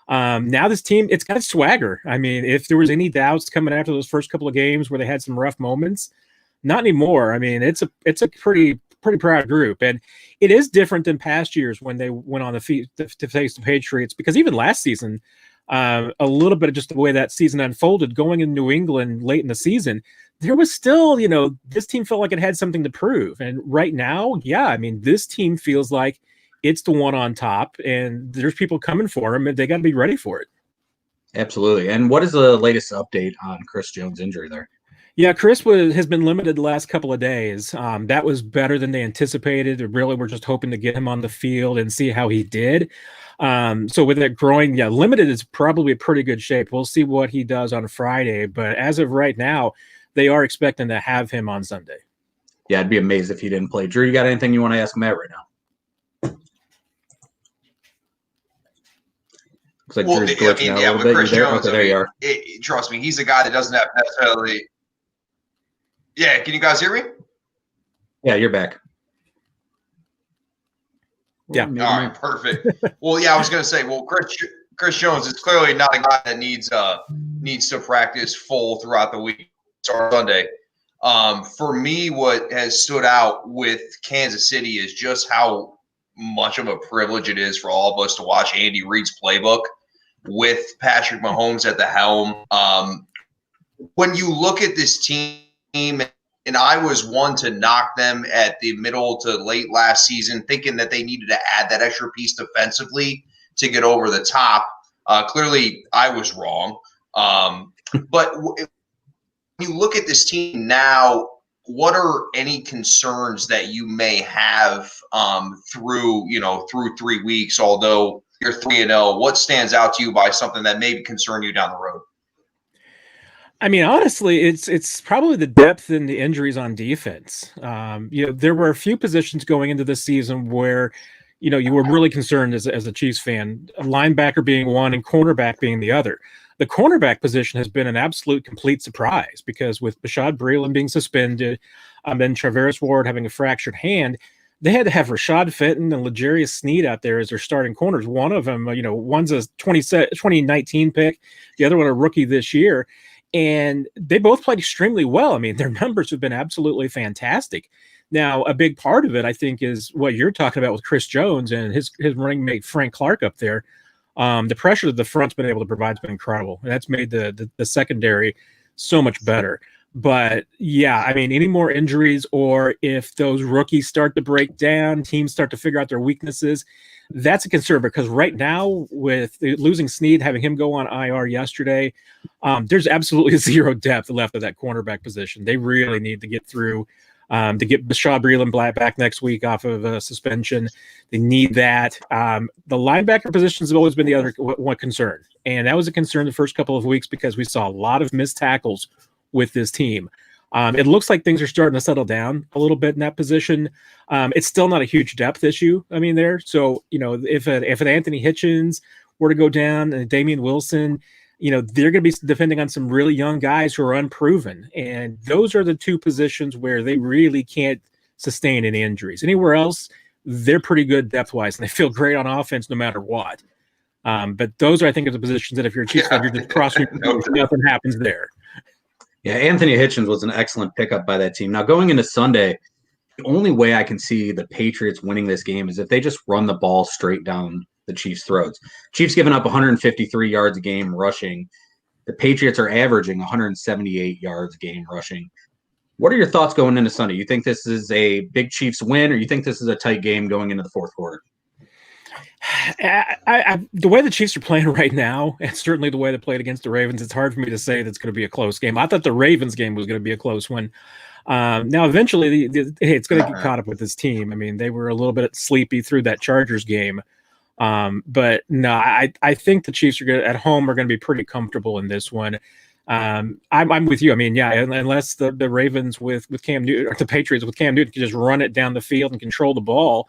Now this team, it's got swagger. I mean, if there was any doubts coming after those first couple of games where they had some rough moments, not anymore. I mean, it's a pretty proud group, and it is different than past years when they went on the feet to face the Patriots, because even last season, a little bit of just the way that season unfolded, going in New England late in the season, there was still, this team felt like it had something to prove. And right now, yeah, I mean, this team feels like it's the one on top, and there's people coming for them, and they got to be ready for it.
Absolutely. And what is the latest update on Chris Jones' injury there?
Yeah, Chris has been limited the last couple of days. That was better than they anticipated. Really, we're just hoping to get him on the field and see how he did. So with that groin, yeah, limited is probably a pretty good shape. We'll see what he does on Friday. But as of right now, they are expecting to have him on Sunday.
Yeah, I'd be amazed if he didn't play. Drew, you got anything you want to ask Matt right now? Looks like Drew's glitching out a little bit.
Chris Jones,
okay, there you are.
Trust me, he's a guy that doesn't have necessarily. Yeah, can you guys hear me?
Yeah, you're back.
Yeah.
All right, perfect. Well, yeah, I was going to say, Chris Jones is clearly not a guy that needs to practice full throughout the week or Sunday. For me, what has stood out with Kansas City is just how much of a privilege it is for all of us to watch Andy Reid's playbook with Patrick Mahomes at the helm. When you look at this team, and I was one to knock them at the middle to late last season, thinking that they needed to add that extra piece defensively to get over the top. Clearly, I was wrong. But when you look at this team now, what are any concerns that you may have through 3 weeks? Although you're 3-0, what stands out to you by something that may concern you down the road?
I mean, honestly, it's probably the depth and the injuries on defense. There were a few positions going into this season where, you were really concerned as a Chiefs fan, linebacker being one and cornerback being the other. The cornerback position has been an absolute complete surprise because with Bashaud Breeland being suspended, then Traveris Ward having a fractured hand, they had to have Rashad Fenton and L'Jarius Sneed out there as their starting corners. One of them, one's a 2019 pick, the other one a rookie this year. And they both played extremely well. I mean, their numbers have been absolutely fantastic. Now, a big part of it, I think, is what you're talking about with Chris Jones and his running mate Frank Clark up there. The pressure that the front's been able to provide has been incredible. And that's made the secondary so much better. But, yeah, I mean, any more injuries or if those rookies start to break down, teams start to figure out their weaknesses, that's a concern because right now with losing Sneed, having him go on IR yesterday, there's absolutely zero depth left of that cornerback position. They really need to get through to get Bashaud Breeland back next week off of suspension. They need that. The linebacker positions have always been the other one concern, and that was a concern the first couple of weeks because we saw a lot of missed tackles with this team. It looks like things are starting to settle down a little bit in that position. It's still not a huge depth issue. I mean, there. So, if an Anthony Hitchens were to go down and Damian Wilson, they're going to be depending on some really young guys who are unproven. And those are the two positions where they really can't sustain any injuries. Anywhere else, they're pretty good depth-wise, and they feel great on offense no matter what. But those are, I think, are the positions that if you're a Chiefs fan, you're just crossing nothing happens there.
Yeah, Anthony Hitchens was an excellent pickup by that team. Now, going into Sunday, only way I can see the Patriots winning this game is if they just run the ball straight down the Chiefs' throats. Chiefs giving up 153 yards a game rushing. The Patriots are averaging 178 yards a game rushing. What are your thoughts going into Sunday? You think this is a big Chiefs win, or you think this is a tight game going into the fourth quarter?
The way the Chiefs are playing right now, and certainly the way they played against the Ravens, it's hard for me to say that's going to be a close game. I thought the Ravens game was going to be a close one. Now, eventually, it's going to get caught up with this team. I mean, they were a little bit sleepy through that Chargers game. But no, I think the Chiefs are at home are going to be pretty comfortable in this one. I'm with you. I mean, yeah, unless the Ravens with Cam Newton or the Patriots with Cam Newton can just run it down the field and control the ball,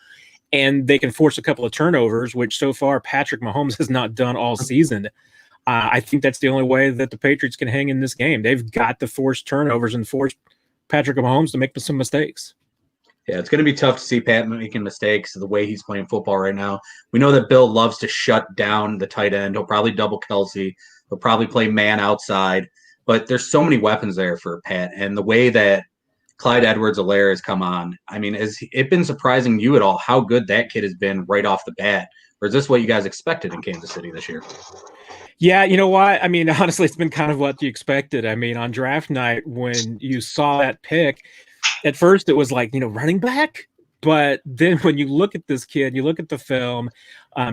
and they can force a couple of turnovers, which so far Patrick Mahomes has not done all season. I think that's the only way that the Patriots can hang in this game. They've got to force turnovers and force Patrick Mahomes to make some mistakes.
Yeah, it's going to be tough to see Pat making mistakes the way he's playing football right now. We know that Bill loves to shut down the tight end. He'll probably double Kelsey. He'll probably play man outside. But there's so many weapons there for Pat. And the way that Clyde Edwards-Helaire has come on, I mean, has it been surprising you at all how good that kid has been right off the bat? Or is this what you guys expected in Kansas City this year?
Yeah, you know what? I mean, honestly, it's been kind of what you expected. I mean, on draft night, when you saw that pick, at first it was like, running back. But then when you look at this kid, you look at the film,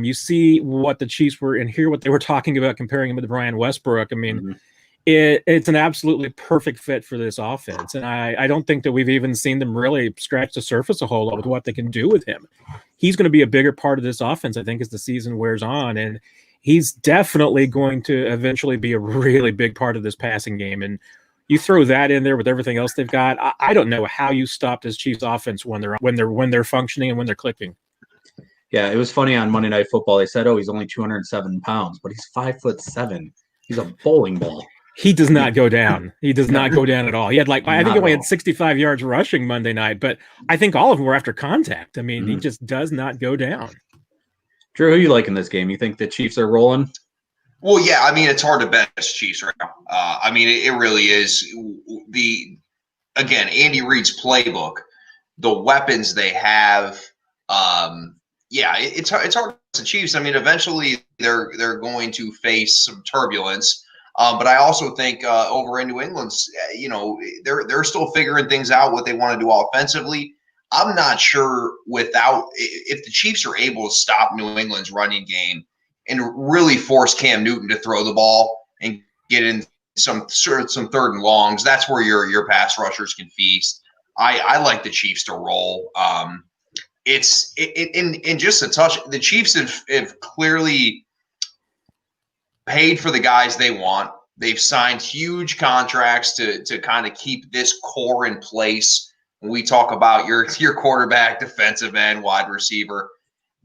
you see what the Chiefs were and hear what they were talking about, comparing him to Brian Westbrook. I mean, it's an absolutely perfect fit for this offense. And I don't think that we've even seen them really scratch the surface a whole lot with what they can do with him. He's going to be a bigger part of this offense, I think, as the season wears on. And he's definitely going to eventually be a really big part of this passing game. And you throw that in there with everything else they've got. I don't know how you stop this Chiefs offense when they're functioning and when they're clicking.
Yeah, it was funny on Monday Night Football. They said, he's only 207 pounds, but he's 5'7". He's a bowling ball.
He does not go down. He does not go down at all. He had I think he only had 65 yards rushing Monday night, but I think all of them were after contact. I mean, he just does not go down.
Drew, who you like in this game? You think the Chiefs are rolling?
Well, yeah, I mean, it's hard to bet against Chiefs right now. I mean, it really is. Again, Andy Reid's playbook, the weapons they have. It's hard against the Chiefs. I mean, eventually they're going to face some turbulence. But I also think over in New England's, they're still figuring things out, what they want to do offensively. I'm not sure if the Chiefs are able to stop New England's running game and really force Cam Newton to throw the ball and get in some third and longs. That's where your pass rushers can feast. I like the Chiefs to roll. It's in just a touch. The Chiefs have clearly paid for the guys they want. They've signed huge contracts to kind of keep this core in place. When we talk about your quarterback, defensive end, wide receiver,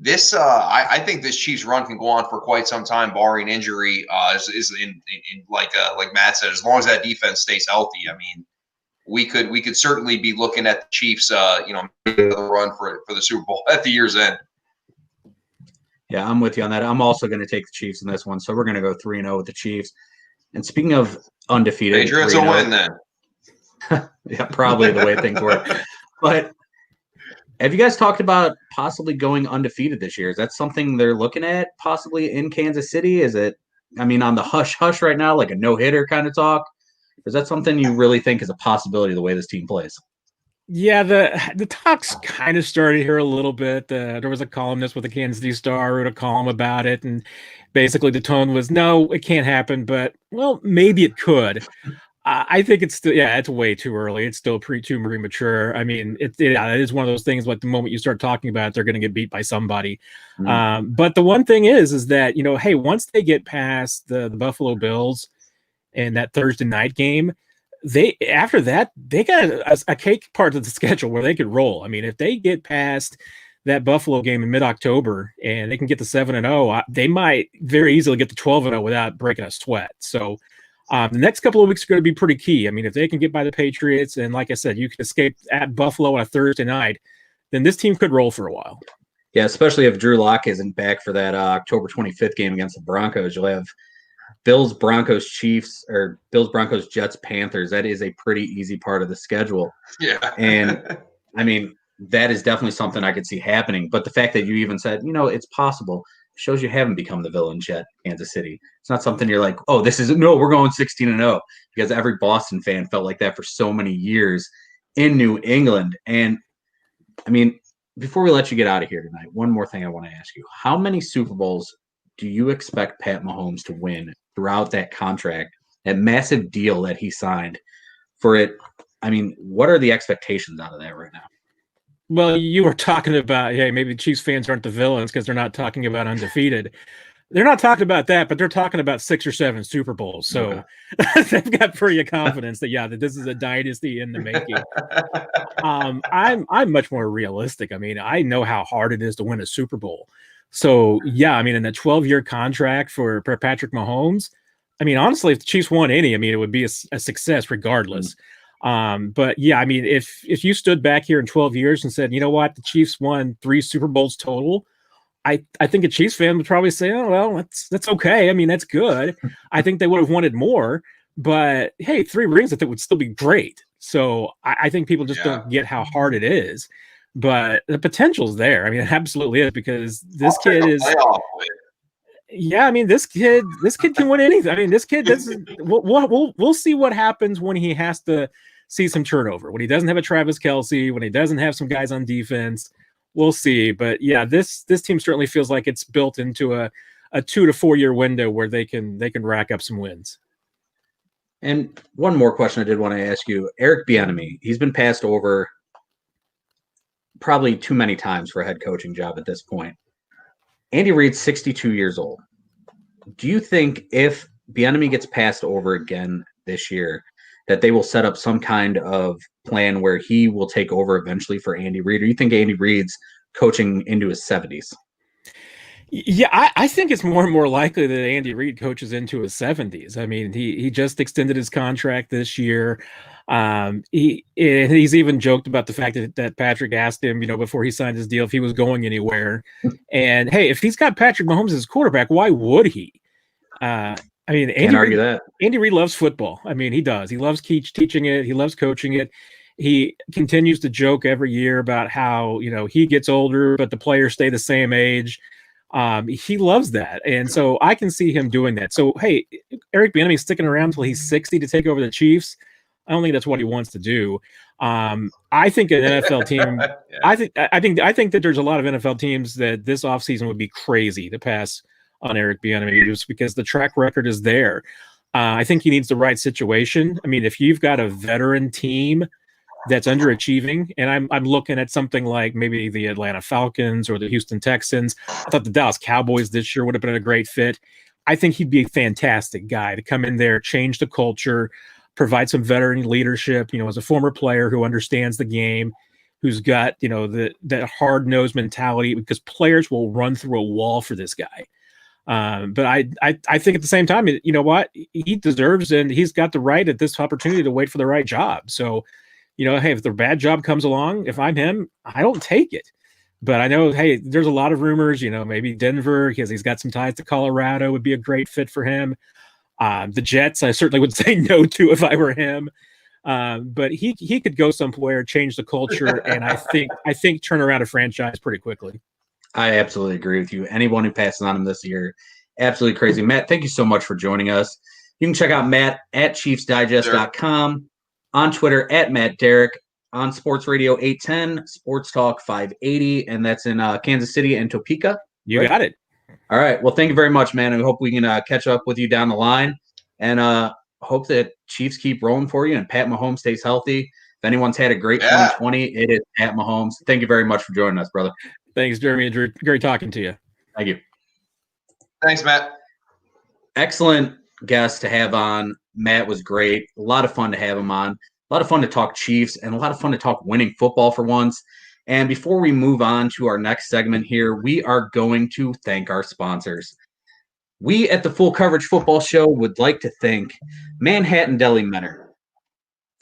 this I think this Chiefs run can go on for quite some time, barring injury. Is in like Matt said, as long as that defense stays healthy. I mean, we could certainly be looking at the Chiefs, the run for the Super Bowl at the year's end.
Yeah, I'm with you on that. I'm also going to take the Chiefs in this one, so we're going to go 3-0 with the Chiefs. And speaking of undefeated,
Patriots will win then.
Yeah, probably the way things work. But have you guys talked about possibly going undefeated this year? Is that something they're looking at possibly in Kansas City? Is it, on the hush-hush right now, like a no-hitter kind of talk? Is that something you really think is a possibility the way this team plays?
Yeah, the talks kind of started here a little bit. There was a columnist with the Kansas City Star wrote a column about it, and basically the tone was, no, it can't happen, but, well, maybe it could. I think it's still, it's way too early. It's still too premature. I mean, it is one of those things, like the moment you start talking about it, they're going to get beat by somebody. But the one thing is that, hey, once they get past the Buffalo Bills and that Thursday night game, after that, they got a cake part of the schedule where they could roll. I mean, if they get past that Buffalo game in mid-October and they can get to 7-0, they might very easily get to 12-0 without breaking a sweat. So the next couple of weeks are going to be pretty key. I mean, if they can get by the Patriots, and like I said, you can escape at Buffalo on a Thursday night, then this team could roll for a while.
Yeah, especially if Drew Lock isn't back for that October 25th game against the Broncos. You'll have Bills, Broncos, Chiefs, or Bills, Broncos, Jets, Panthers. That is a pretty easy part of the schedule.
Yeah.
And, that is definitely something I could see happening. But the fact that you even said, it's possible, shows you haven't become the villains yet, Kansas City. It's not something you're like, oh, we're going 16-0, because every Boston fan felt like that for so many years in New England. And I mean, before we let you get out of here tonight, one more thing I want to ask you. How many Super Bowls do you expect Pat Mahomes to win throughout that contract, that massive deal that he signed for it? I mean, what are the expectations out of that right now?
Well, you were talking about, hey, maybe the Chiefs fans aren't the villains because they're not talking about undefeated. They're not talking about that, but they're talking about 6 or 7 Super Bowls. So they've got pretty confidence that this is a dynasty in the making. I'm much more realistic. I mean, I know how hard it is to win a Super Bowl. So yeah, I mean, in a 12-year contract for Patrick Mahomes, I mean, honestly, if the Chiefs won any, I mean, it would be a success regardless. But yeah, I mean, if you stood back here in 12 years and said, you know what, the Chiefs won 3 Super Bowls total, I think a Chiefs fan would probably say, oh, well, that's okay. I mean, that's good. I think they would have wanted more, but hey, 3 rings, I think would still be great. So I think people just don't get how hard it is, but the potential's there. I mean, it absolutely is, because this kid is. Yeah, I mean, this kid can win anything. I mean, this kid doesn't. We'll see what happens when he has to see some turnover, when he doesn't have a Travis Kelce, when he doesn't have some guys on defense. We'll see. But yeah, this team certainly feels like it's built into a 2 to 4 year window where they can rack up some wins.
And one more question I did want to ask you, Eric Bieniemy, he's been passed over probably too many times for a head coaching job at this point. Andy Reid's 62 years old. Do you think if Bieniemy gets passed over again this year, that they will set up some kind of plan where he will take over eventually for Andy Reid? Or do you think Andy Reid's coaching into his 70s?
Yeah, I think it's more and more likely that Andy Reid coaches into his 70s. I mean, he just extended his contract this year. He's even joked about the fact that Patrick asked him, before he signed his deal, if he was going anywhere. And hey, if he's got Patrick Mahomes as quarterback, why would he? I mean, Andy Reid loves football. I mean, he does. He loves teaching it. He loves coaching it. He continues to joke every year about how, he gets older, but the players stay the same age. He loves that. And so I can see him doing that. So, hey, Eric Bieniemy sticking around until he's 60 to take over the Chiefs. I don't think that's what he wants to do. I think an NFL team, I think that there's a lot of NFL teams that this offseason would be crazy to pass on Eric Bieniemy, just because the track record is there. I think he needs the right situation. I mean, if you've got a veteran team that's underachieving, and I'm looking at something like maybe the Atlanta Falcons or the Houston Texans. I thought the Dallas Cowboys this year would have been a great fit. I think he'd be a fantastic guy to come in there, change the culture, provide some veteran leadership, as a former player who understands the game, who's got, that hard-nosed mentality, because players will run through a wall for this guy. But I think at the same time, you know what, he deserves, and he's got the right at this opportunity to wait for the right job. So, hey, if the bad job comes along, if I'm him, I don't take it. But I know, hey, there's a lot of rumors, maybe Denver, because he's got some ties to Colorado, would be a great fit for him. The Jets, I certainly would say no to if I were him. But he could go somewhere, change the culture, and I think turn around a franchise pretty quickly.
I absolutely agree with you. Anyone who passes on him this year, absolutely crazy. Matt, thank you so much for joining us. You can check out Matt at ChiefsDigest.com, on Twitter at Matt Derrick, on Sports Radio 810, Sports Talk 580, and that's in Kansas City and Topeka.
You got it.
All right. Well, thank you very much, man. I hope we can catch up with you down the line, and hope that Chiefs keep rolling for you and Pat Mahomes stays healthy. If anyone's had a great 2020, it is Pat Mahomes. Thank you very much for joining us, brother.
Thanks, Jeremy. Great talking to you.
Thank you.
Thanks, Matt.
Excellent guest to have on. Matt was great. A lot of fun to have him on. A lot of fun to talk Chiefs, and a lot of fun to talk winning football for once. And before we move on to our next segment here, we are going to thank our sponsors. We at the Full Coverage Football Show would like to thank Manhattan Deli Menor,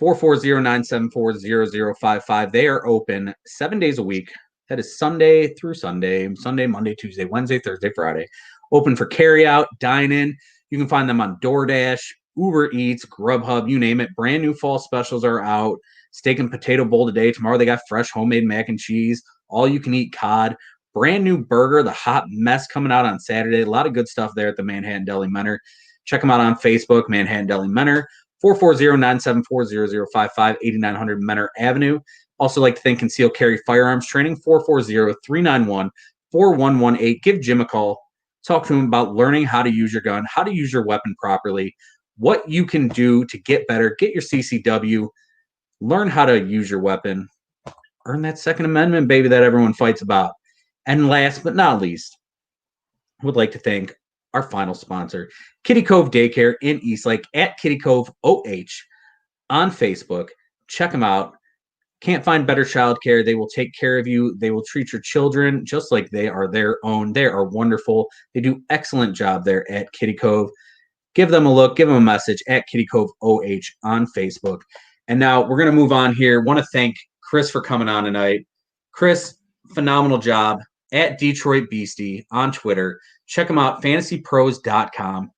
440-974-0055. They are open 7 days a week. That is Sunday through Sunday, Monday, Tuesday, Wednesday, Thursday, Friday. Open for carryout, dine-in. You can find them on DoorDash, Uber Eats, Grubhub, you name it. Brand new fall specials are out. steak and potato bowl today. Tomorrow they got fresh homemade mac and cheese, all you can eat cod, brand new burger, the hot mess coming out on Saturday. A lot of good stuff there at the Manhattan Deli Menor. Check them out on Facebook, Manhattan Deli Menor, 440-974-0055, 8900 Menor Avenue. Also like to thank Concealed Carry Firearms Training, 440-391-4118. Give Jim a call. Talk to him about learning how to use your gun, how to use your weapon properly, what you can do to get better, get your CCW, learn how to use your weapon, earn that Second Amendment, baby, that everyone fights about. And last but not least, I would like to thank our final sponsor, Kitty Cove Daycare in Eastlake at Kitty Cove OH on Facebook. Check them out. Can't find better childcare. They will take care of you. They will treat your children just like they are their own. They are wonderful. They do excellent job there at Kitty Cove. Give them a look. Give them a message at Kitty Cove OH on Facebook. And now we're going to move on here. Want to thank Chris for coming on tonight. Chris, phenomenal job at Detroit Beastie on Twitter. Check him out, fantasypros.com.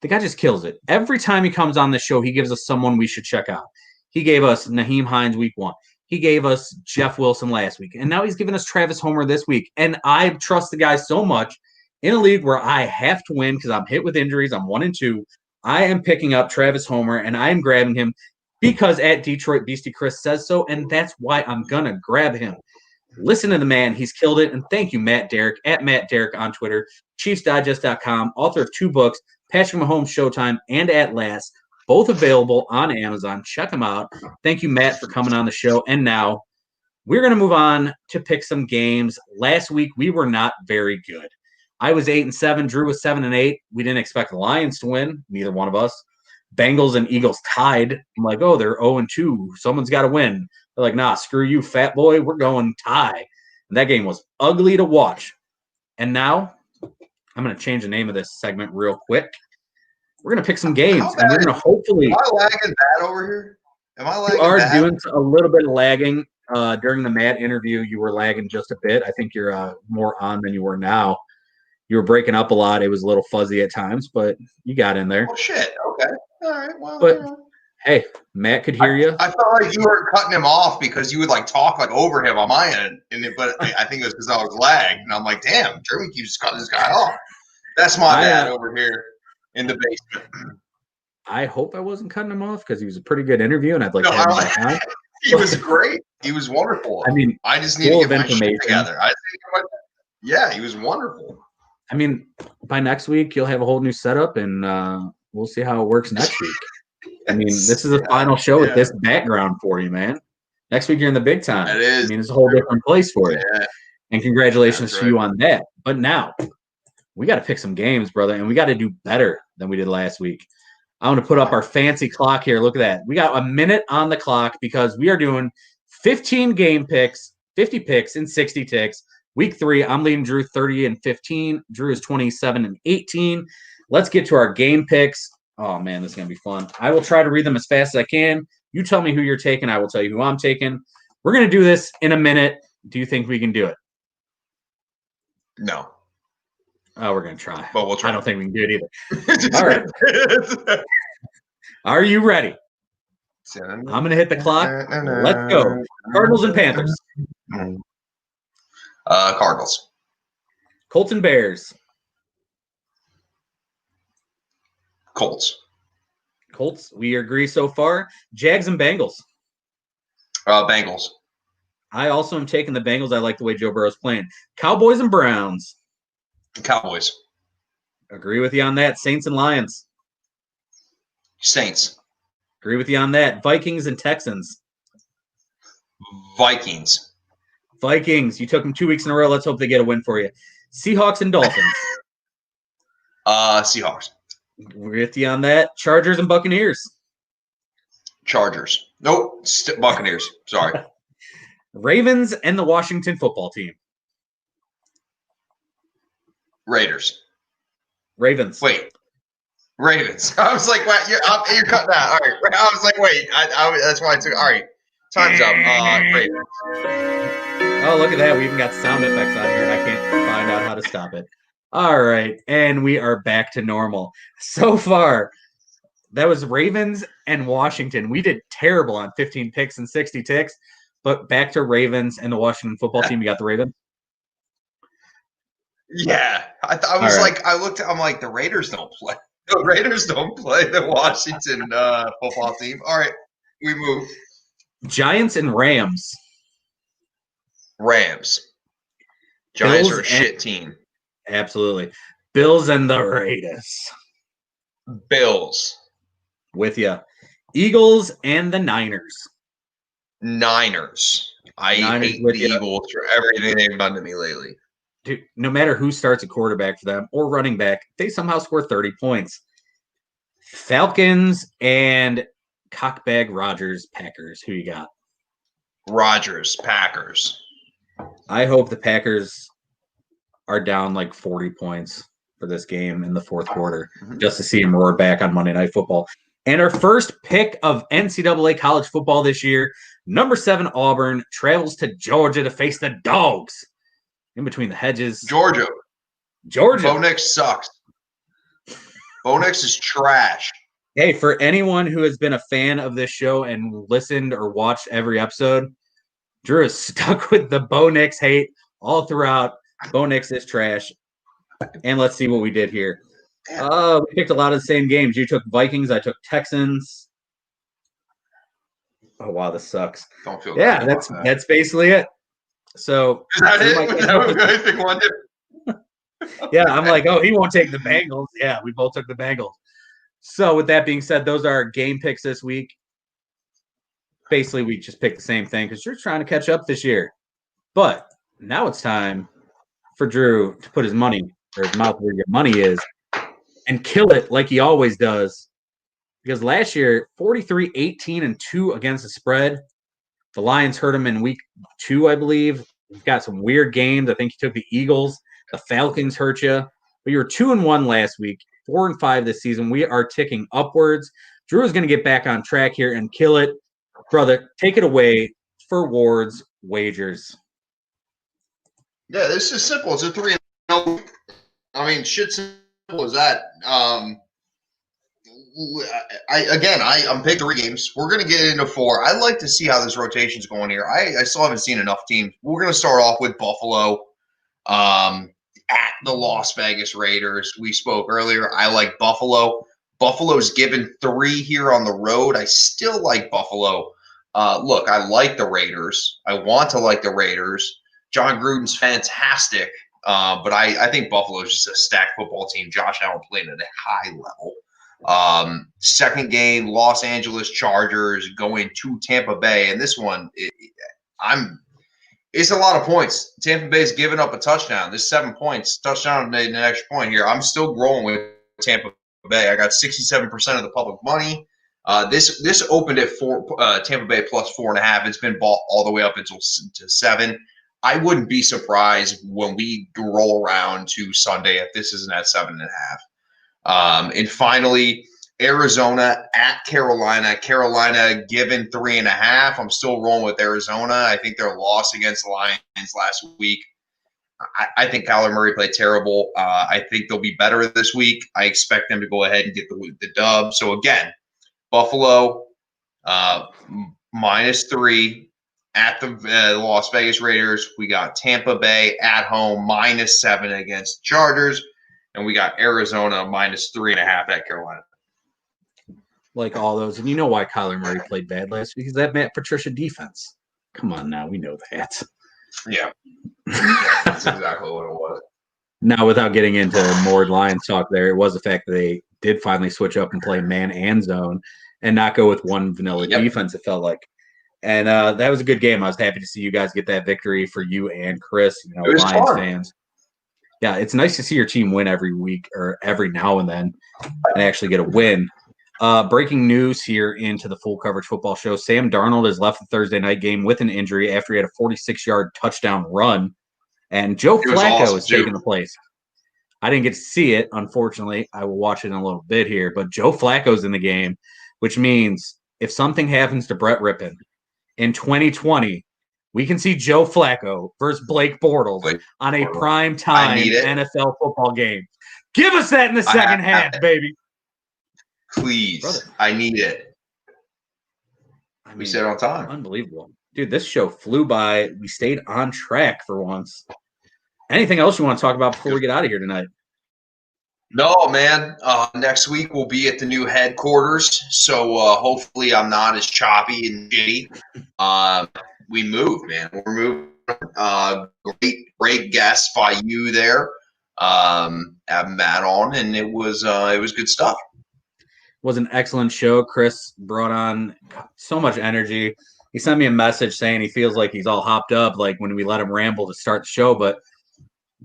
The guy just kills it. Every time he comes on the show, he gives us someone we should check out. He gave us Naheem Hines week 1. He gave us Jeff Wilson last week. And now he's giving us Travis Homer this week. And I trust the guy so much in a league where I have to win because I'm hit with injuries. I'm 1-2. I am picking up Travis Homer, and I am grabbing him because at Detroit Beastie Chris says so, and that's why I'm going to grab him. Listen to the man. He's killed it. And thank you, Matt Derrick, at Matt Derrick on Twitter, ChiefsDigest.com, author of 2 books, Patrick Mahomes Showtime and At Last, both available on Amazon. Check them out. Thank you, Matt, for coming on the show. And now we're going to move on to pick some games. Last week, we were not very good. I was 8-7. Drew was 7-8. We didn't expect the Lions to win. Neither one of us. Bengals and Eagles tied. I'm like, oh, they're 0-2. Someone's got to win. They're like, nah, screw you, fat boy. We're going tie. And that game was ugly to watch. And now I'm going to change the name of this segment real quick. We're going to pick some games, and we're going to hopefully.
Am I lagging bad over here? Am I lagging
You are
bad?
doing a little bit of lagging. During the Matt interview, you were lagging just a bit. I think you're more on than you were now. You were breaking up a lot. It was a little fuzzy at times, but you got in there.
Oh, shit. Okay. All right. Well,
but hey, Matt could hear you.
I felt like you were cutting him off because you would like talk like over him on my end, but I think it was because I was lagged, and I'm like, damn, Jeremy keeps cutting this guy off. That's my bad over here in the basement.
I hope I wasn't cutting him off because he was a pretty good interview, and I'd like to have him back on.
He was great. He was wonderful.
I mean,
I just need to get my shit together. Yeah, he was wonderful.
I mean, by next week you'll have a whole new setup, and we'll see how it works next week. I mean, this is a final show with this background for you, man. Next week you're in the big time.
It is.
I mean, it's a whole different place for you.
Yeah.
And congratulations to you on that. But now we got to pick some games, brother, and we got to do better than we did last week. I want to put up our fancy clock here. Look at that. We got a minute on the clock because we are doing 15 game picks, 50 picks, and 60 ticks. Week 3, I'm leading Drew 30-15. Drew is 27-18. Let's get to our game picks. Oh, man, this is going to be fun. I will try to read them as fast as I can. You tell me who you're taking. I will tell you who I'm taking. We're going to do this in a minute. Do you think we can do it?
No.
Oh, we're going to try.
But we'll try.
I don't think we can do it either. All right. Are you ready? I'm going to hit the clock. Let's go. Cardinals and Panthers.
Cardinals.
Colts and Bears.
Colts.
Colts. We agree so far. Jags and Bengals.
Bengals.
I also am taking the Bengals. I like the way Joe Burrow's playing. Cowboys and Browns.
Cowboys.
Agree with you on that. Saints and Lions.
Saints.
Agree with you on that. Vikings and Texans.
Vikings.
Vikings. You took them 2 weeks in a row. Let's hope they get a win for you. Seahawks and Dolphins.
Seahawks.
With you on that. Chargers and Buccaneers.
Chargers. Nope. Buccaneers. Sorry.
Ravens and the Washington football team.
Raiders.
Ravens.
Wait. Ravens. I was like, what? You're cutting out. All right. I was like, wait. That's why I took. All right. Time's up. Ravens.
Oh, look at that. We even got sound effects on here, and I can't find out how to stop it. All right. And we are back to normal. So far, That was Ravens and Washington. We did terrible on 15 picks and 60 ticks, but back to Ravens and the Washington football team. You got the Ravens?
Yeah. I was like, I'm like, the Raiders don't play. The Raiders don't play the Washington football team. All right, we move.
Giants and Rams.
Rams. Giants
Bills
are a shit team.
Absolutely. Bills and the Raiders.
Bills.
With you. Eagles and the Niners.
Niners. I hate the Eagles for everything they've done to me lately.
Dude, no matter who starts a quarterback for them or running back, they somehow score 30 points. Falcons and cockbag Rodgers Packers. Who you got?
Rodgers Packers.
I hope the Packers are down like 40 points for this game in the fourth quarter just to see them roar back on Monday Night Football. And our first pick of NCAA college football this year, number 7 Auburn travels to Georgia to face the Dogs. In between the hedges.
Georgia. Bo Nix sucks. Bo Nix is trash.
Hey, for anyone who has been a fan of this show and listened or watched every episode, Drew is stuck with the Bo Nix hate all throughout. Bo Nix is trash. And let's see what we did here. We picked a lot of the same games. You took Vikings. I took Texans. Oh, wow, this sucks.
Don't feel
bad. Yeah, that's basically it. So
is that it? Was that what I think one did?
Yeah, I'm like, oh, he won't take the Bengals. Yeah, we both took the Bengals. So with that being said, those are our game picks this week. Basically, we just picked the same thing because you're trying to catch up this year. But now it's time for Drew to put his money or his mouth where your money is and kill it like he always does. Because last year, 43-18-2 against the spread. The Lions hurt him in week 2, I believe. He's got some weird games. I think he took the Eagles. The Falcons hurt you. But you were 2-1 last week, 4-5 this season. We are ticking upwards. Drew is going to get back on track here and kill it. Brother, take it away for Ward's Wagers.
Yeah, this is simple. It's a 3-0. I mean, shit simple as that. I'm picking 3 games. We're going to get into 4. I'd like to see how this rotation's going here. I still haven't seen enough teams. We're going to start off with Buffalo at the Las Vegas Raiders. We spoke earlier. I like Buffalo. Buffalo's given 3 here on the road. I still like Buffalo. Look, I like the Raiders. I want to like the Raiders. John Gruden's fantastic, but I think Buffalo's just a stacked football team. Josh Allen playing at a high level. Second game, Los Angeles Chargers going to Tampa Bay, and this one, it's a lot of points. Tampa Bay's given up a touchdown. This 7 points, touchdown and an extra point here. I'm still rolling with Tampa Bay. I got 67% of the public money. This opened at Tampa Bay plus 4.5. It's been bought all the way up until to 7. I wouldn't be surprised when we roll around to Sunday if this isn't at 7.5. And finally, Arizona at Carolina. Carolina given 3.5. I'm still rolling with Arizona. I think their loss against the Lions last week. I think Kyler Murray played terrible. I think they'll be better this week. I expect them to go ahead and get the dub. So again, Buffalo -3 at the Las Vegas Raiders. We got Tampa Bay at home -7 against the Chargers. And we got Arizona -3.5 at Carolina.
Like all those. And you know why Kyler Murray played bad last week? Because that Matt Patricia defense. Come on now. We know that.
Yeah. That's exactly what it was.
Now, without getting into more Lions talk there, it was the fact that they did finally switch up and play man and zone and not go with one vanilla defense, it felt like. And that was a good game. I was happy to see you guys get that victory for you and Chris, Lions fans. Yeah, it's nice to see your team win every week or every now and then and actually get a win. Breaking news here into the Full Coverage Football Show. Sam Darnold has left the Thursday night game with an injury after he had a 46-yard touchdown run. And Joe Flacco is taking the place. I didn't get to see it, unfortunately. I will watch it in a little bit here. But Joe Flacco's in the game, which means if something happens to Brett Rypien in 2020, we can see Joe Flacco versus Blake Bortles on a prime time NFL football game. Give us that in the second half, baby.
Please.
Brother.
I need it. We said on time.
Unbelievable. Dude, this show flew by. We stayed on track for once. Anything else you want to talk about before we get out of here tonight?
No, man. Next week we'll be at the new headquarters, so hopefully I'm not as choppy and shitty. We moved, man. We're moving. Great guests by you there. Have Matt on, and it was good stuff.
It was an excellent show. Chris brought on so much energy. He sent me a message saying he feels like he's all hopped up, like when we let him ramble to start the show, but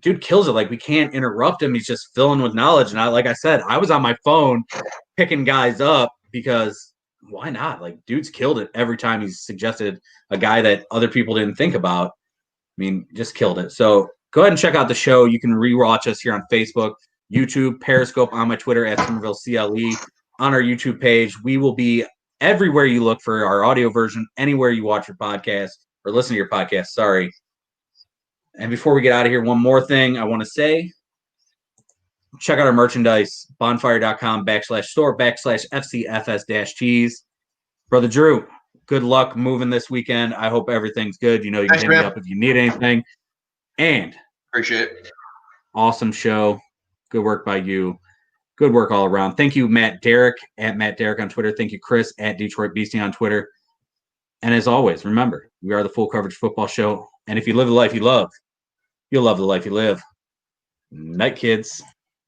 dude kills it. Like, we can't interrupt him. He's just filling with knowledge. And like I said, I was on my phone picking guys up because why not? Like, dude's killed it every time he's suggested a guy that other people didn't think about. I mean, just killed it. So go ahead and check out the show. You can rewatch us here on Facebook, YouTube, Periscope, on my Twitter at Somerville CLE, on our YouTube page. We will be everywhere you look for our audio version, anywhere you watch your podcast or listen to your podcast. Sorry. And before we get out of here, one more thing I want to say. Check out our merchandise, bonfire.com/store/FCFS-cheese. Brother Drew, good luck moving this weekend. I hope everything's good. You know, you can hit me up if you need anything. And
appreciate it.
Awesome show. Good work by you. Good work all around. Thank you, Matt Derrick, at Matt Derrick on Twitter. Thank you, Chris, at Detroit Beastie on Twitter. And as always, remember, we are the Full Coverage Football Show. And if you live the life you love, you'll love the life you live. Night, kids.